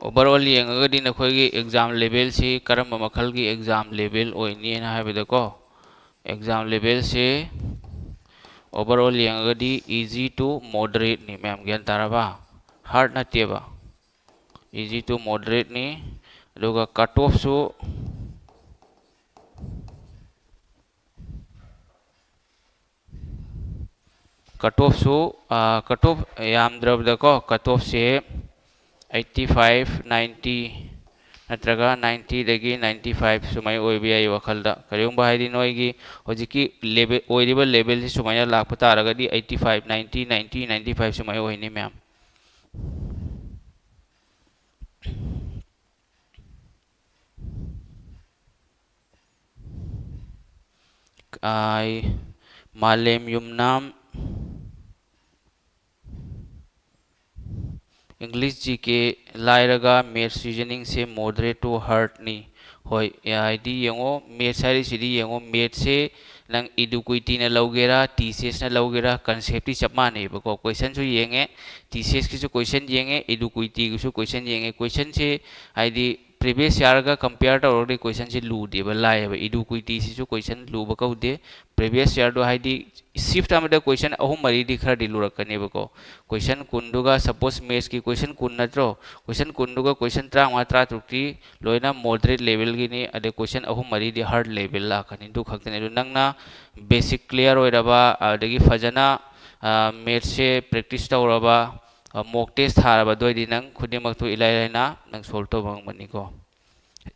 ओवरऑल यंगगदी नखोइगी एग्जाम लेवल से करम मखल की एग्जाम लेवल ओइनी ना हाबेदको एग्जाम लेवल से ओवरऑल यंगगदी इजी टू मॉडरेट नि मैम ज्ञान ताराबा हार्ड नतेबा इजी टू मॉडरेट नि अदुगा कट ऑफ सु कट ऑफ याम द्रबदको कट ऑफ से 85 90 नत्रगा 90 दगी 95 सुमाय ओइबि आइ वखलदा करियोंबा हाइदि नोइगी होजिकी लेवल ओइरिबा लेवल से सुमाय लाखपा तारगदी 85 90 90 95 सुमाय ओइनी मैम आई मालेम युमनाम इंग्लिश जी के लाइरगा मैथ्स रीजनिंग से मॉडरेट टू हार्ड नि होय आईडी यंगो मैथ्स हारी सिदी यंगो मैथ्स से नंग इडुक्विटी न लौगेरा टीसीएस न लौगेरा कांसेप्ट ती चप माने बको क्वेश्चन सु येंगे टीसीएस की सु क्वेश्चन येंगे इडुक्विटी की सु क्वेश्चन येंगे क्वेश्चन से आईडी प्रीवियस ईयर का कंपेयर तौरदि क्वेश्चन से लूदे लाइब इडुक्विटी से क्वेश्चन लूब कौदे प्रीवियस ईयर दो हाइदी शिफ्ट अमदा क्वेश्चन अहुम मरीदी खरदी लुरकनेबको क्वेश्चन कुंदुगा सपोज मैथ्स की क्वेश्चन कुन नत्रो क्वेश्चन कुंदुगा क्वेश्चन 33 लोइना मॉडरेट लेवल की नि अदे क्वेश्चन अहुम मरीदी हार्ड लेवल लाखनी दु खक्तने दु नंगना बेसिक क्लियर ओइरबा अदगी फजना मैथ्स से प्रैक्टिस तौरबा मॉक टेस्ट थारबा दोइदि नंग खुदिमकतु इलाइलाइना नंग सोल्व तौबंगमनिको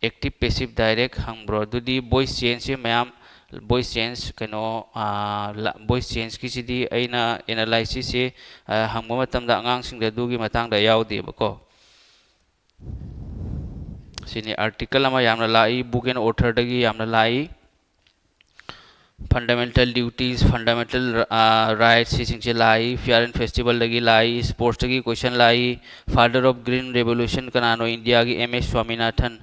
एक्टिव पैसिव डायरेक्ट हंग्ब्रो दुदी वॉइस चेंज से मैम वॉइस चेंज कनो वॉइस चेंज की सिदी अइना एनालाइसिस से हंगबा मतमदा अंगांगसिंगदा दुगी मतंगदा यावदेबको सिनी आर्टिकल अमा यामना लाई बुक एंड ऑथर दगी यामना लाई फंडामेंटल ड्यूटीज फंडामेंटल राइट्स सिंचे लाई फेयर एंड फेस्टिवल दगी लाई स्पोर्ट्स दगी क्वेश्चन लाई फादर ऑफ ग्रीन रेवोल्यूशन कनानो इंडिया की MS स्वामीनाथन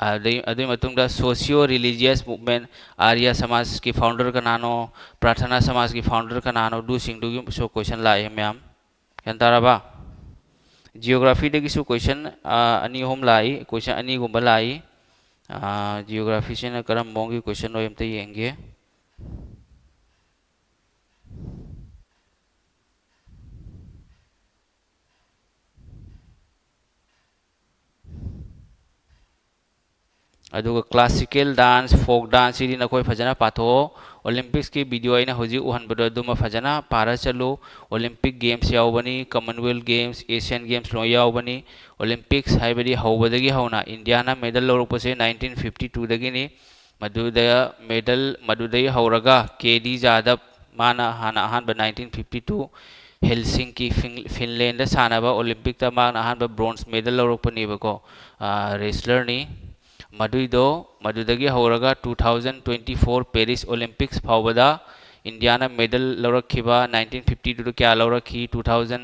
अदुई मतुंगदा socio religious movement Arya Samaj की फाउंडर कनानो प्रार्थना समाज की फाउंडर कनानो दु सिंगदुगी सो क्वेश्चन लाई मैम यंताराबा जियोग्राफी दगी सो क्वेश्चन अनि होम लाई क्वेश्चन अनि गुंबा लाई जियोग्राफी से न करम मोंगी क्वेश्चन ओयमते येंगे अदुगा क्लासिकल डांस फोक डांस सिदी नखोय फजना पाथो ओलंपिक्स की वीडियो आइना होजी उहनबदो दुमा फजना पारा चलो ओलंपिक गेम्स यावबनी कॉमनवेल्थ गेम्स एशियन गेम्स लो यावबनी ओलंपिक्स हाइबदी हौबदगी हौना इंडिया ना मेडल लौरपसे 1952 दगिनी मधुदय मेडल मधुदय हौरगा केडी जादव माना हाना अहानबा 1952 हेलसिंकी फिनलैंड सानबा ओलंपिक ता माना अहानबा ब्रोंज मेडल लौरकपनीबको रेसलर नि मधुदो मधुदगी हौरगा 2024 पेरिस ओलंपिक्स फावबदा इंडिया मेडल लौरखिबा 1952 क्या लौरखी 2000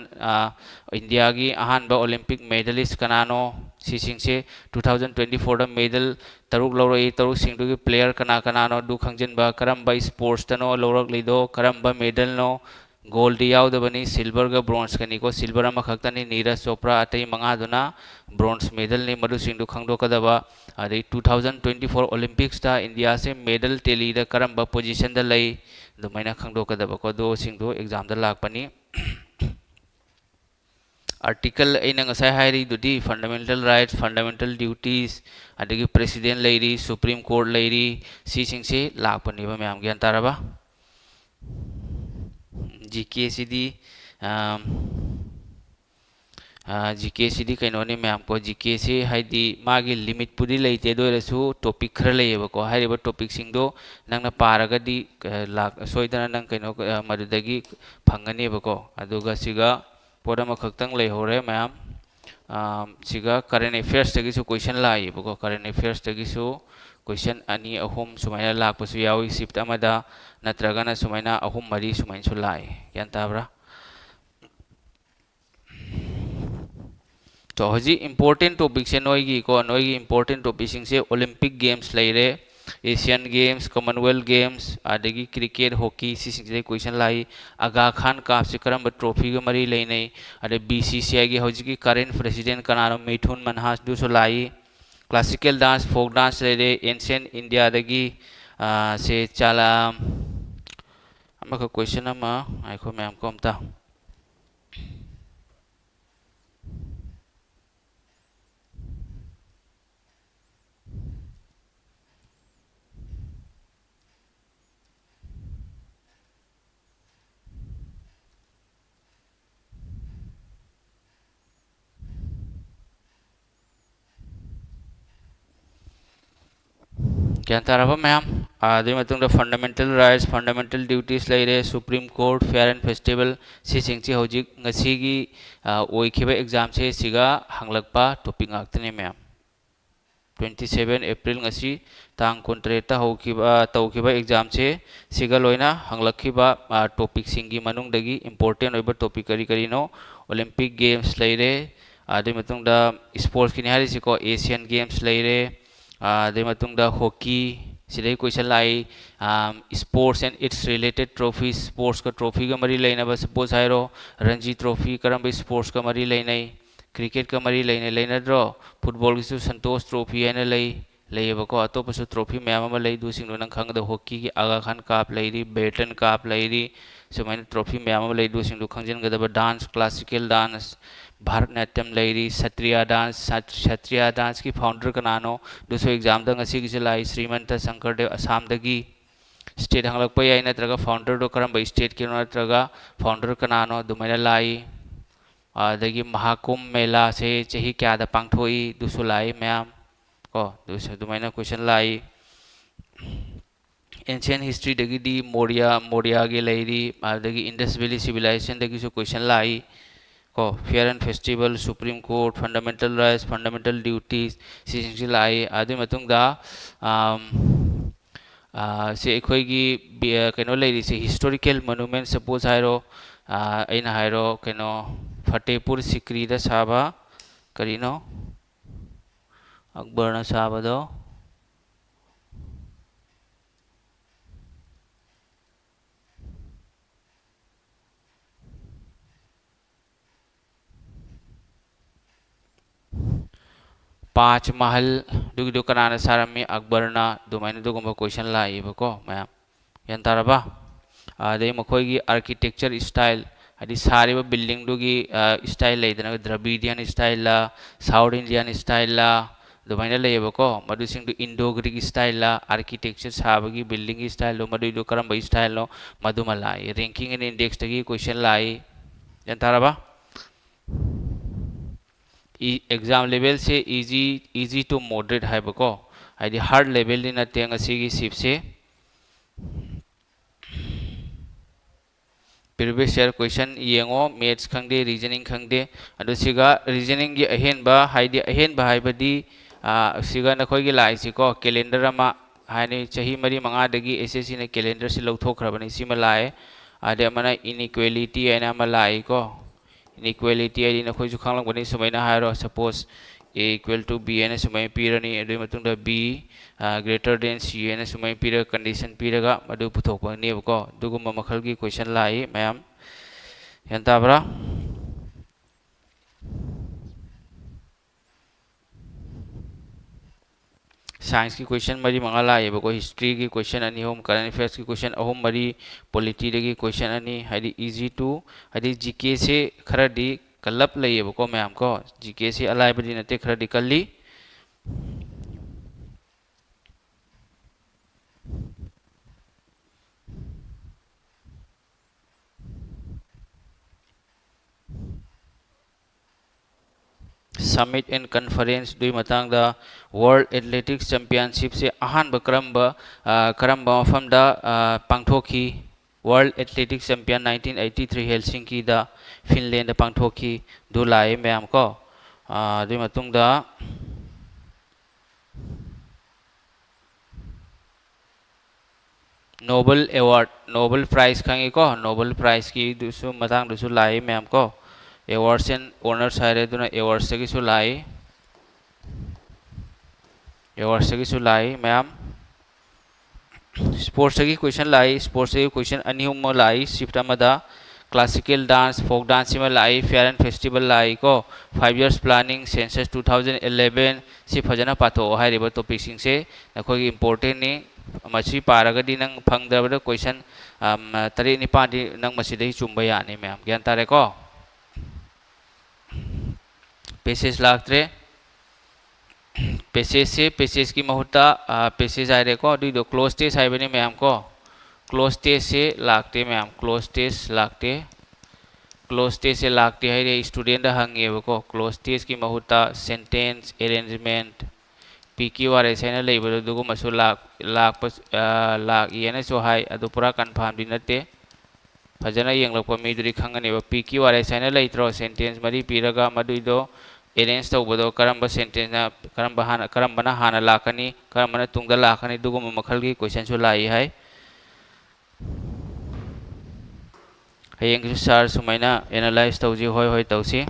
इंडिया की अहानबा ओलंपिक मेडलिस्ट कनानो सिसिंगसे 2024 मेडल तरुक लौरई तरुक सिंगदुगी प्लेयर कना कनानो दु खंगजिनबा करंबा स्पोर्ट्स तनो लौरक लिदो Karamba medal know gold यावदबनी silver का ब्रोंज कनिको सिल्वर अमा खक्तनी नीरज चोपड़ा अतई मंगादुना ब्रोंज मेडल ने मधु सिंधु खंगदोकदबा अदई 2024 ओलंपिक्स ता इंडिया से मेडल टेली दा करंबा पोजीशन दा लई दुमैना खंगदोकदबा को दो सिंधु एग्जाम दा लाकपनी आर्टिकल हाईरी फंडामेंटल राइट्स फंडामेंटल ड्यूटीज अदगी प्रेसिडेंट लेरी सुप्रीम कोर्ट लेरी से लापनीब मैम ज्ञान तारबा जीके सिदी जीके सिदी कइनोने मैम को जीके से हाइदी मागी लिमिट पुदी लेते दोरसु टॉपिक खर लेबको हाइरिबा टॉपिक सिंगदो नंगना पारगदी लाक सोइदना नंग कइनो मदुदगी फंगनेबको अदुगा सिगा पोडम खक्तंग लेहोरे मैम सिगा करेंट अफेयर्स तगिसु क्वेश्चन लाइबको करेंट अफेयर्स तगिसु क्वेश्चन अनी अहुम सुमाइना लाकपसु यावी शिफ्ट अमदा नत्रगना सुमाइना अहुम मरी सुमाइनसु लाई यान ताब्रा तो हजी इंपोर्टेंट टॉपिक से नोगी को नोगी इंपोर्टेंट टॉपिक से ओलंपिक गेम्स लेरे एशियन गेम्स कॉमनवेल्थ गेम्स आदगी क्रिकेट हॉकी से क्वेश्चन लाई आगा खान काप से करम ट्रॉफी का मरी लेने अरे बीसीसीआई की हौजी की करेंट प्रेसिडेंट कनानो मिथुन मनहास दूसो लाई क्लासिकल डांस फोक डांस लेरे एंशियंट इंडिया दगी से चाला अमा का क्वेश्चन अमा आइखो मैम को अमता क्या तारबा मैम आदि फंडामेंटल राइट्स फंडामेंटल ड्यूटीज लेरे supreme court fair and festival सिंची हौजिक ngasiगी ओइखिबा एग्जाम से सिगा हंगलकपा टॉपिक आक्तने मैम 27 अप्रैल ngasi तांग कोंट्रेटा होखिबा तौखिबा एग्जाम से सिगा लोइना हंगलखिबा टॉपिक सिंगी मनुंगदगी इंपोर्टेंट ओइबा टॉपिक करी करीनो ओलंपिक गेम्स लेरे आदि स्पोर्ट्स की हारिसिको एशियन गेम्स लेरे हॉकी सिदे क्वेश्चन लाई sports and its related trophy sports का ट्रॉफी का मरी लेना सपोज हाइरो रणजी ट्रॉफी करम स्पोर्ट्स का मरी लेना क्रिकेट का मरी लेना फुटबॉल की संतोष ट्रॉफी है लेबको अतोपसु ट्रॉफी मैम नंग खंगद हॉकी की आगा खान काप लेरी बेटन काप लेरी सुमाइन ट्रॉफी मैम खंजनगदब डांस क्लासिकल डांस भारतनाट्यम लेरी क्षत्रिय डांस की फाउंडर कनानो दूसरो एग्जाम की लाई श्रीमंत शंकरदेव असम स्टेट हंगलप याई नत्रगा फाउंडर दो करम स्टेट की नत्रगा फाउंडर कनानो दुमैना लाई अदगी महाकुंभ मेला से चही क्या पांगथोई दूसरो लाई मैम को दूसरो दुमैना क्वेश्चन लाई एंशियंट हिस्ट्री दगी मोरिया के लेरी अदगी इंडस वैली सिविलाइजेशन दगी क्वेश्चन लाई को fair and festival supreme court fundamental rights fundamental duties से लाई आदि मतुंगदा से अखोगी कनो लेरी से हिस्टोरिकल मोनुमेंट सपोज हाइरो अना हाइरो कनो फतेहपुर सिकरी दा साबा करीनो अकबर साबदो पांच महल दुगिदो कनाना सारमी अकबरना दुमैन दुगुम्बा क्वेश्चन लाइबको मैम यान तारबा आदे मखोगी आर्किटेक्चर स्टाइल हदी सारिबा बिल्डिंग दुगी स्टाइल लेदना द्रविडियन स्टाइल ला साउथ इंडियन स्टाइल ला दुमैन लेबको मदुसिंग इंडो ग्रीक स्टाइल ला आर्किटेक्चर साबगी बिल्डिंग स्टाइल लो मदुदो करम स्टाइल लो मदुमा लाई रैंकिंग एंड इंडेक्स तगी क्वेश्चन लाई यान तारबा एग्जाम लेवल से इजी टू मॉडरेट है बको हाइदी हार्ड लेवल दी नते ngasi शिप से previous year question yengo maths khangde reasoning khangde adu siga reasoning gi ahen ba haibadi siga na khoi gi lai si ko calendar ama haini chahi mari manga dagi SSC na calendar si lauthokhrabani sima lai ade mana inequality ana ma lai ko inequality ai na khoi ju khanglang bani sumaina hairo suppose a equal to b ana sumai pirani adu matung da b greater than c ana sumai pira condition piraga madu puthokpa ne ko duguma makhal gi question lai mayam yan tabra science की question मरी मंगला ये बको history की question अनि home current affairs की question Ahom मरी polity की question अनि हरी easy to Hari GK से खरदी कलप लई बको मैम को जीके से अलाइ बदी नते खरदी कल्ली summit and conference dui matang da world athletics championship se ahan ba karamba mafam da pangthoki world athletics champion 1983 helsinki da finland da pangthoki du lai ma'am ko dui matung da nobel award nobel prize khangi ko nobel prize ki dusu matang dusu lai ma'am ko awards and honors haire duna awards ki su lai awards ki su lai ma'am sports की question लाई sports की question अनिहुम लाई shift अमदा classical dance folk dance में लाई fair and festival लाई को 5 years प्लानिंग सेंसस 2011 से फजना पाथो हाइरिबा टॉपिक सिंग से नखोगी इंपोर्टेंट नि मछि पारगदी नंग फंगदबदा क्वेश्चन तरे निपादी नंग मसिदहि चुंबा यानी मैम ज्ञान तारे को पेसेज लागत्रे पेसेज से पेसेज की महत्ता पेसेज आए को दो क्लोज टेस्ट है बनी मैम को क्लोज टेस्ट से लागते मैम क्लोज टेस्ट से लागते है रे स्टूडेंट हंगे को क्लोज टेस्ट की महत्ता सेंटेंस अरेंजमेंट पीकी वारे सेना लेबर दुगु मसु लाग ये ना सो हाई अदु पूरा कंफर्म दी नते फजना यंगलप मीदुरी खंगने पीकी वारे सेना लेत्रो सेंटेंस मरी पीरगा मदुइदो अरेंज तौबदो करंबा सेंटेंस ना करंबना हाना लाकनी करंबना तुंगदा लाकनी दुगु मखल की क्वेश्चन सु लाई है हयेंग सर सुमाइना एनालाइज तौजी होय होय तौसी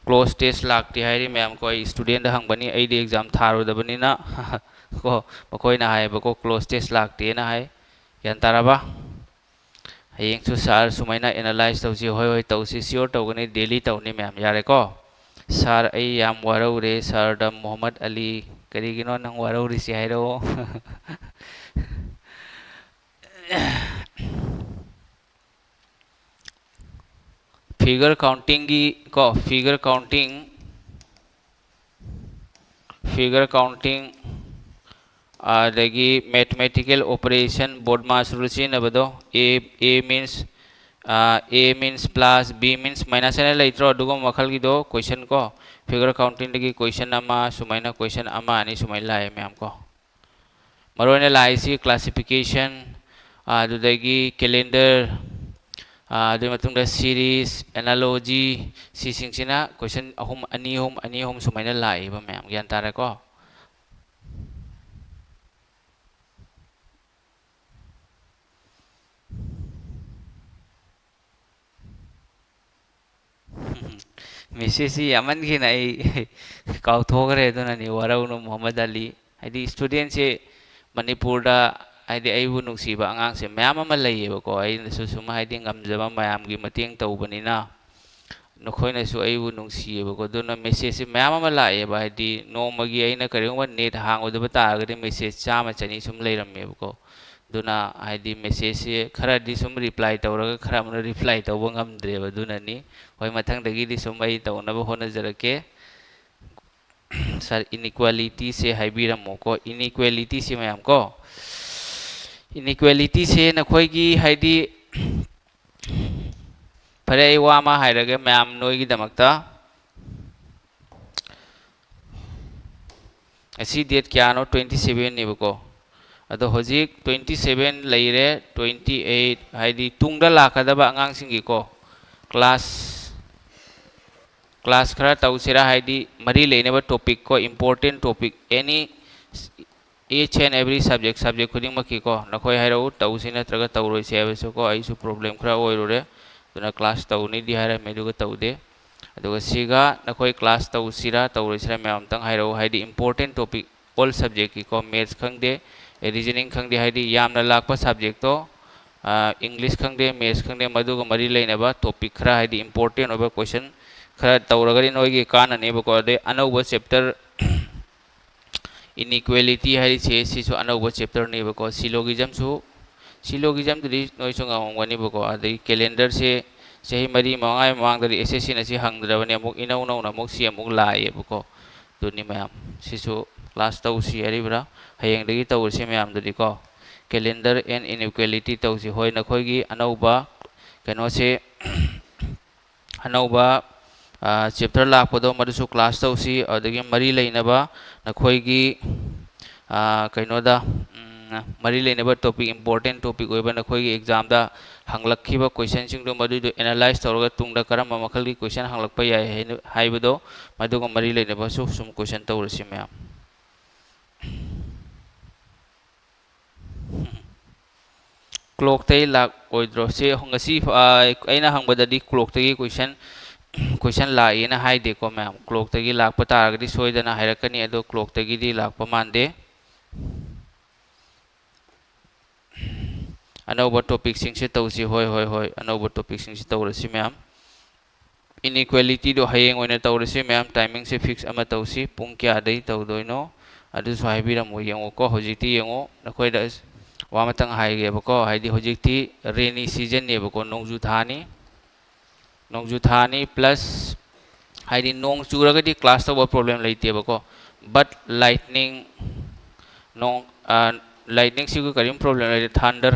क्लोज टेस्ट लागती है मैम को स्टूडेंट हंगबनी एडी एग्जाम थारुदबनीना को मकोइना हाय बको क्लोज टेस्ट लागती ना है यान ताराबा हयेंग सर सुमाइना एनालाइज तौजी होय होय तौसी श्योर तौगनी डेली तौनी मैम यारे को सर आई याम वारौरे सर द मोहम्मद अली करीगिनो नंग वारौरी से हाइरो फिगर काउंटिंग की को फिगर काउंटिंग आदगी mathematical operation BODMAS rule से नबदो A means plus B means minus ने लेत्रो दुगो मखल की दो क्वेश्चन को फिगर काउंटिंग की क्वेश्चन अमा सुमाइना क्वेश्चन अमा अनि सुमाइ लाए मैम को मरोने लाई सी क्लासिफिकेशन आदुदगी कैलेंडर आदु मतुंग द सीरीज एनालॉजी सी सिंगसिना क्वेश्चन अहुम अनि होम सुमाइना लाई बा मैम ज्ञान तारे को मिसेसी अमन की नहीं काउथोगरे तो नहीं वाराउनो मोहम्मद अली हाइदी स्टूडेंट से मणिपुर दा हाइदी आइबु नुक्सीबा आंगांग से मैम अमा लइयेबको आई सुसुमा हाइदी ngamjaba मैम की मतेंग तौबनिना नखोइनसु आइबु नुक्सीयेबको दुना मेसेज से मैम अमा लाएबा हाइदी नोमगी आइना करिंगबा नेट हांगोदबा तागदि मेसेज चामा चनी सुम लेरमेबको दुना हाइदी मेसेज से खरादी सुम रिप्लाई तौरगा खरा मन रिप्लाई तौबा ngamdreba दुनानी होय मथंगदगी दि सुम आई तौनबा होनजरके सर इनइक्वालिटी से हाइबिरमो को इनइक्वालिटी से मैम को इनइक्वालिटी से नखोइगी हाइदी फरे वामा हाइरगे मैम नोइगी दमकता ꯑꯁꯤ ꯗꯦꯠ ꯀꯌꯥꯅꯣ 27 ꯅꯦꯕꯀꯣ ꯑꯗꯣ ꯍꯧꯖꯤꯛ 27 ꯂꯩꯔꯦ 28 ꯍꯥꯏꯗꯤ ꯇꯨꯡꯗ ꯂꯥꯛꯀꯗꯕ ꯑꯉꯥꯡꯁꯤꯡꯒꯤꯀꯣ ꯀ꯭ꯂꯥꯁ ꯈꯔ ꯇꯧꯁꯤꯔꯥ ꯍꯥꯏꯗꯤ ꯃꯔꯤ ꯂꯩꯅꯕ ꯇꯣꯄꯤꯛ ꯀꯣ important topic any each and every subject ꯈꯨꯗꯤꯡꯃꯛꯀꯤꯀꯣ ꯅꯈꯣꯏ ꯍꯥꯏꯔꯛꯎ ꯇꯧꯁꯤ ꯅꯠꯇ꯭ꯔꯒ ꯇꯧꯔꯣꯏꯁꯤ ꯍꯥꯏꯕꯁꯨꯀꯣ ꯑꯩꯁꯨ ꯄ꯭ꯔꯣꯕ꯭ꯂꯦꯝ ꯈꯔ ꯑꯣꯏꯔꯨꯔꯦ ꯑꯗꯨꯅ ꯀ꯭ꯂꯥꯁ ꯇꯧꯅꯤꯗꯤ ꯍꯥꯏꯔꯝꯃꯦ ꯑꯗꯨꯒ ꯇꯧꯗꯦ ꯑꯗꯨꯒ ꯁꯤꯒ ꯅꯈꯣꯏ ꯀ꯭ꯂꯥꯁ ꯇꯧꯁꯤꯔꯥ ꯇꯧꯔꯣꯏꯁꯤꯔꯥ ꯃꯌꯥꯝ ꯑꯝꯇꯪ ꯍꯥꯏꯔꯛꯎ ꯍꯥꯏꯗꯤ ꯏꯝꯄꯣꯔꯇꯦꯟ ꯇꯣꯄꯤꯛ ꯑꯣꯜ ꯁꯕꯖꯦꯛꯀꯤꯀꯣ ꯃꯦꯠꯁ ꯈꯪꯗꯦ ꯔꯤꯖꯅꯤꯡ ꯈꯪꯗꯦ ꯍꯥꯏꯗꯤ ꯌꯥꯝꯅ ꯂꯥꯛꯄ ꯁꯕꯖꯦꯛꯇꯣ इंग्लिश खंदे मैथ्स खंदे मधुग मरी लेनबा टॉपिक खरा है इंपोर्टेंट ओबा क्वेश्चन खरा तौरगरी नोगी काननेबको अदे अनौब चैप्टर इनइक्वालिटी है सिसु अनौब चैप्टर नेबको सिलोगिजम दि नोइसु गामगनीबको अदे कैलेंडर से सही मरी मंगाई मांगदरी एसएससी नसी हंगद्रबने अमुक इनौ नौ अमुक सी अमुक लाएबको दुनि मयाम सिसु क्लास तौसी हरिब्रा हयेंदगी तौरसे मयाम ददिको कैलेंडर एंड इनइक्वालिटी तौसी होय नखोगी अनौबा कनोसे अनौबा चैप्टर लापदो मदुसु क्लास तौसी अदगी मरी लेनबा नखोगी कइनोदा मरी लेनबा टॉपिक इंपोर्टेंट टॉपिक ओइबा नखोगी एग्जाम दा हंगलखिबा क्वेश्चन सिंगदो मदुदो एनालाइज तौरगा तुंगदा करम मखलगी क्वेश्चन हंगलकपा याय हाइबदो मदुगो मरी लेनबा सुम क्वेश्चन तौरसी मयाम क्लॉक तई लाख ओइद्रो से ngasi aina hangbadadi clock tagi question laina haide ko ma'am clock tagi lakpa taragadi soidana hairakani ado clock tagi di lakpa mande anauba topic sing se tausi hoi anauba topic sing se tawrasi ma'am inequality do hayeng oina tawrasi ma'am timing se fix ama tausi pung kya dai tawdoino adu so haibiramo yengo ko hojiti yengo nakoi da वामतंग हाइगे बको हाइदी होजिकती rainy season ने बको नोंगजु थानी plus हाइदी नोंग चुरगदी क्लास तो प्रॉब्लम लेते बको बट लाइटनिंग सिगु करीम प्रॉब्लम लेते थंडर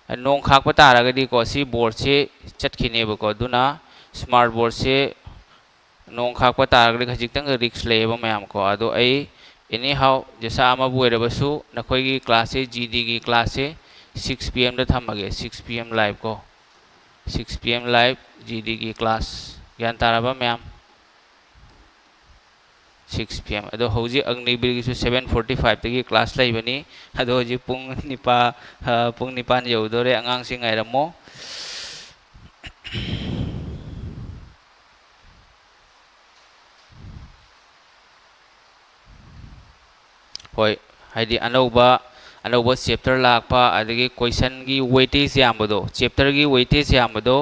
नोंग खाकपा तारगदी को सी बोर्ड से चटखिने बको दुना स्मार्ट बोर्ड से नोंग खाकपा तारगदी खजिकतंग रिक्स लेबो मयाम को अदो आई एनी हाउ जैसा आमा बुएरबसु नखोगी क्लास जीडी की क्लास 6 PM दा थमगे 6 PM लाइव को 6 PM लाइव जीडी की क्लास ज्ञान ताराबा मैम 6 PM अदो हौजी अग्निवीर की 7:45 तगी क्लास लाइबनी अदो हौजी पुंग निपान यौदोरे अंगांग सिंग आइरमो होय हाइदी अनौबा चैप्टर लापा अदगी क्वेश्चन की वेटेज यामबदो चैप्टर की वेटेज यामबदो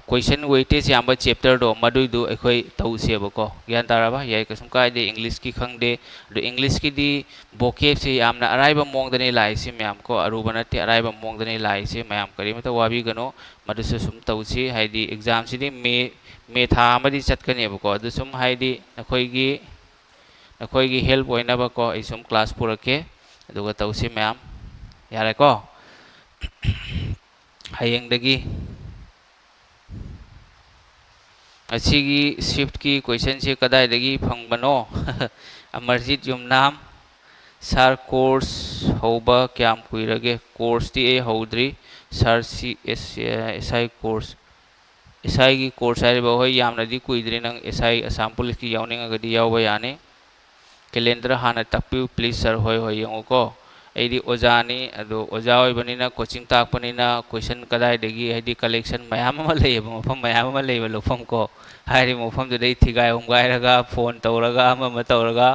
क्वेश्चन वेटेज याम चैप्टर दो मदुदु अखोई तौसेबको ज्ञान ताराबा याय कसम कायदे इंग्लिश की खंगदे दो इंग्लिश की दी बोकेब से यामना अराइबा मोंगदने लाइसे मैम को अरुबा नते अराइबा मोंगदने लाइसे मैम करीमता वाबी गनो मदुसु सुम तौसी हाइदी एग्जाम सिदी मे था अमदी चटकनेबको अदु सुम हाइदी नखोगी हेल्प होइनबको आई सुम क्लास पुरके अदुगा तौसी मैम यारेको हयेंदगी असीगी शिफ्ट की क्वेश्चन से कदाइदगी फंगबनो अमरजीत युमनाम सर कोर्स होबा क्याम कुइरगे कोर्स ती ए हौद्री सर सी एसआई कोर्स एसआई की कोर्स आइबा होय यामनदी कुइद्री नंग एसआई असम पुलिस की यावनिंगगदी यावबा याने कैलेंडर हाँ तपी प्लीज सर होय येंगोको ऐदी ओजानी अदो ओजा होइबनिना कोचिंग ताकपनिना क्वेश्चन कदाइदगी हैदी कलेक्शन मयाम अमा लेबा मफम मयाम अमा लेबा लोफम को हाइरि मफम दुदै थिगाय हमगायरगा फोन तौरगा अमा तौरगा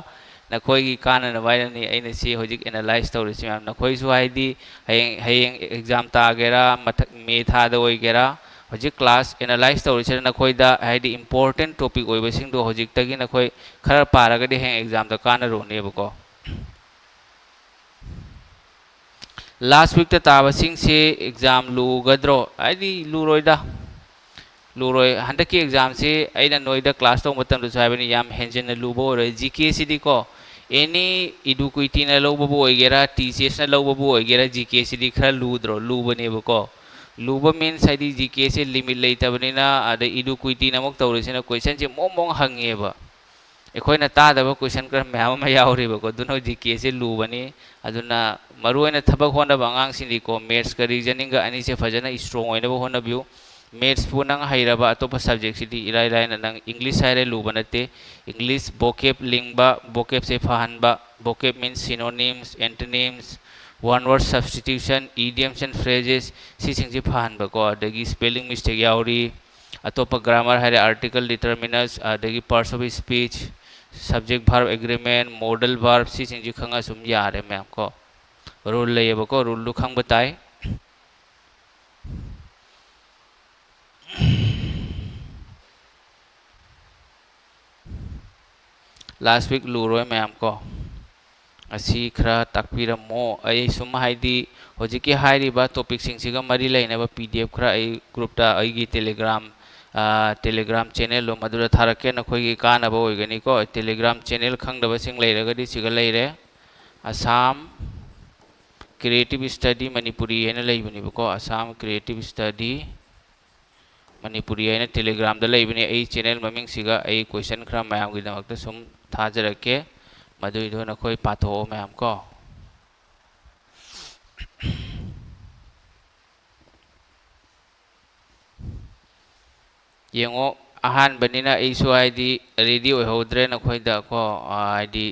नखोगी कानन वाइरनी ऐना सी होजिक एनालाइज तौरिसि मैम नखोइसु हाइदी हयेंग एग्जाम तागेरा मथक मे थादा ओइगेरा होजिक क्लास एनालाइज तौरिसि नखोइदा हाइदी इंपोर्टेंट टॉपिक ओइबसिंग दो होजिक तगी नखोइ खरा पारगदी हें एग्जाम दा कानरोनेबको लास्ट वीक ताबसिंग से एग्जाम लुगद्रो आइदी लुरोय हंदकी एग्जाम से आइना नोइदा क्लास तो मतम दु साइबनी याम हेंजन लुबो रे जीके सिदी को एनी इडुक्विटी ना लौबबो ओइगेरा टीसीएस ना लौबबो ओइगेरा जीके सिदी खरा लुद्रो लुबनेबको लुब मीन्स हाइदी जीके से लिमिट लेतबनिना अद इडुक्विटी नमक तौरिसिना क्वेश्चन से मोंग हंगेबा ꯑꯩꯈꯣꯏꯅ ꯇꯥꯗꯕ ꯀꯣꯏꯁꯟ ꯈꯔ ꯃꯌꯥꯝ ꯑꯃ ꯌꯥꯎꯔꯤꯕꯀꯣ ꯑꯗꯨꯅ ꯖꯤꯀꯦ ꯁꯦ ꯂꯨꯕꯅꯤ ꯑꯗꯨꯅ ꯃꯔꯨꯑꯣꯏꯅ ꯊꯕꯛ ꯍꯣꯠꯅꯕ ꯑꯉꯥꯡꯁꯤꯡꯗꯤꯀꯣ ꯃꯦꯠꯁꯀ ꯔꯤꯖꯅꯤꯡꯒ ꯑꯅꯤꯁꯦ ꯐꯖꯅ ꯏꯁꯇ꯭ꯔꯣꯡ ꯑꯣꯏꯅꯕ ꯍꯣꯠꯅꯕꯤꯌꯨ ꯃꯦꯠꯁꯄꯨ ꯅꯪ ꯍꯩꯔꯕ ꯑꯇꯣꯞꯄ ꯁꯕꯖꯦꯛꯁꯤꯗꯤ ꯏꯔꯥꯏ ꯂꯥꯏꯅ ꯅꯪ ꯏꯪꯂꯤꯁ ꯍꯥꯏꯔꯦ ꯂꯨꯕ ꯅꯠꯇꯦ ꯏꯪꯂꯤꯁ ꯕꯣꯀꯦꯞ ꯂꯤꯡꯕ ꯕꯣꯀꯦꯞꯁꯦ ꯐꯍꯟꯕ vocab means synonyms antonyms one word substitution idioms and phrases सिंग फहनबको अदगी स्पेलिंग मिस्टेक यावरी अतोप ग्रामर है आर्टिकल डिटर्मिनस अदगी parts of speech subject verb agreement modal verb सिंग खंगा सुम यारे मैम को रूल लेबको रूल खंग बताए लास्ट वीक लूरो मैम को असी खरा ताकपीरमो अई सुम हाइदी होजिकी हाइरिबा टॉपिक सिंगसिगा मरी लेनेबा पीडीएफ खरा अई ग्रुपटा अईगी टेलीग्राम चैनल लो मधुरा थारके नखोईगी कानाबा ओइगनी को टेलीग्राम चैनल खंगदबा सिंग लेरगदी सिगा लेरे असम क्रिएटिव स्टडी मणिपुरी हैना लेबनीबको असम क्रिएटिव स्टडी मणिपुरी हैना टेलीग्राम दा लेबनी अई चैनल ममिंग सिगा अई क्वेश्चन खरा मयामगी दमकता सुम थाजरके मधुइदो नखोई पाथो मैम को येंगो अहान बनिना ऐसु आईदी रेडी होद्रे नखोइदा को आईदी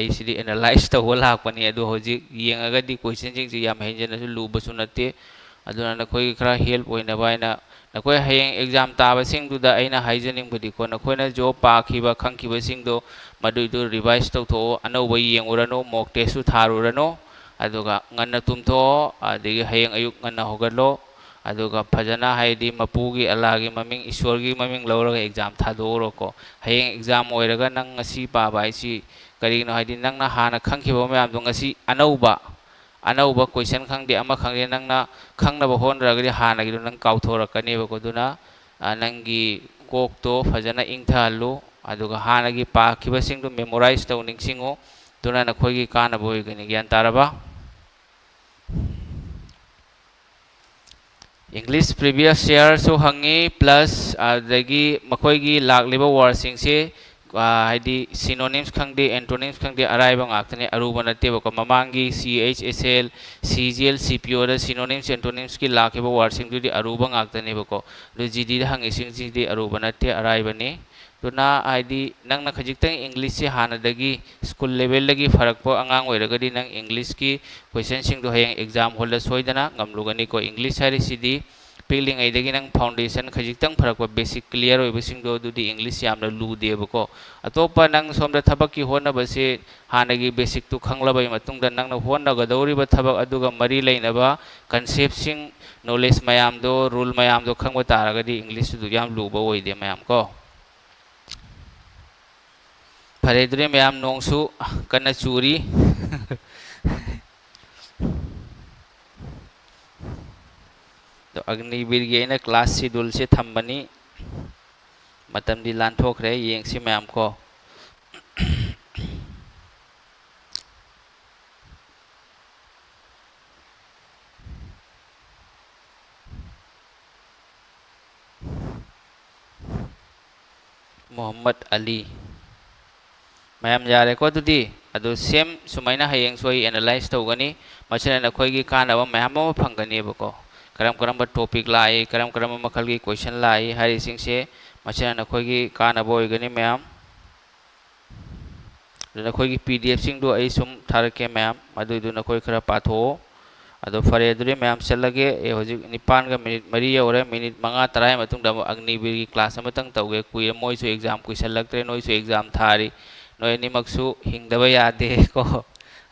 ऐसिदी एनालाइज तव लाकपनी अदु होजि येंगगदी क्वेश्चन सिंग सि याम हेंजनसु लुबसु नते अदुना नखोइ खरा हेल्प ओइना बाइना नखोइ हयेंग एग्जाम ताबा सिंगदुदा अइना हाइजनिंग बदि को नखोइना जो पाखिबा खंखिबा सिंगदो मदुइदो रिवाइज तौथो अनौबा येंगुरनो मॉक टेस्टु थारुरनो अदुगा ngana tumtho adigi hayeng ayuk ngana hogalo aduga phajana haidi mapugi alagi maming ishwargi maming lawraga exam thadoro ko hayeng exam oiraga nang ngasi pa bai si karino haidi nang na hana khangkhiba mayam do ngasi anauba question khangde ama khangde nang na khangna ba hon ragri hana gi nang kauthora kane ba ko duna nangi kok to phajana ingthalu aduga hana gi pa khiba sing do memorize taw ningsingo duna na khoi gi kana boy gani gyan taraba English previous year सो हंगी plus अदगी मखोइगी लाकलिबा word से हाइदी synonyms खंगदे antonyms खंगदे अराइबा ngaktane aruba nattebako mamangi CHSL CGL CPO da synonyms antonyms ki lakiba word sing dudi aruba ngaktane bako do GD da hangi sing sing di aruba natte araiba ne tuna haidi nangna khajiktang english se hana dagi school level lagi farak po angang oiragadi nang english ki question sing do hayang exam hol da soidana ngamlugani ko english hari sidi पेलिंग ऐदगी नंग foundation खजितंग फरक basic clear ओइबसिंग दो दुदी English यामना लुदेबको अतोपा नंग सोमदा थबक की होनबसे हानगी basic तु खंगलबय मतुंगदा नंगना होनगदौरिबा थबक अदुगा मरी लेनबा concept सिंग knowledge मयाम दो rule मयाम दो खंगबा तारगदी इंग्लिश दु याम लुबा ओइदे मयाम को फरेद्रे मयाम नोंगसु कन्ना चूरी तो अग्निवीर की अना क्लास शेड्यूल से थम्बनी मतम दी लांथोखरे येंगसी मैम को मोहम्मद अली मैम यारे को दुदी अदो सेम सुमाइना हयेंग सोई एनालाइज तौगनी मछने नखोइगी कानबा मैम अमा फंगनी बको करम करम टॉपिक लाई करम करम मखल की क्वेश्चन लाई हरि सिंह से मछना नखोगी कानबो ओइगनी मैम नखोगी पीडीएफ सिंह दो आई सुम थारके मैम मदुइ दु नखोई खरा पाथो अदो फरे दुरे मैम चलगे ए होजि निपान का मिनिट मरी यौरे मिनिट मंगा तराय मतुंग दम अग्निवीर की क्लास अमतंग तौगे कुइ मोइसु एग्जाम कुइसन लगत्रे नोइसु एग्जाम थारी नोय निमक्सु हिंगदबा यादे को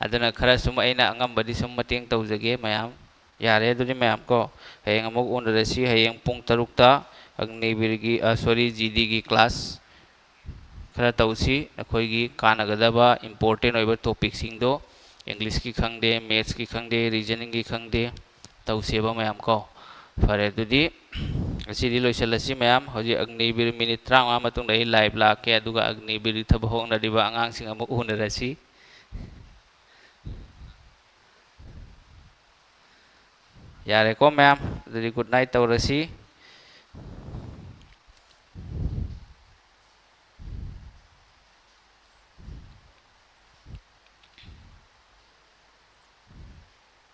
अदुना खरा सुम अइना अंगमबदि सुम मतेंग तौजगे मैम यारे दुनी मैम को हयेंग अमुक उनरसी हयेंग पुंग तरुकता अग्निवीर की सॉरी जीडी की क्लास खरा तौसी नखोइगी कानगदबा इंपोर्टेंट ओइबा टॉपिक सिंग दो इंग्लिश की खंगदे मैथ्स की खंगदे रीजनिंग की खंगदे तौसेबा मैम को फरे दुदी असिदी लोइसलसी मैम होजि अग्निवीर मिनिट 35 मतुंग दai लाइव लाके अदुगा अग्निवीर थब होंगनदिबा अंगांग सिंग अमुक उनरसी यारे को मैम गुड नाइट तौरसी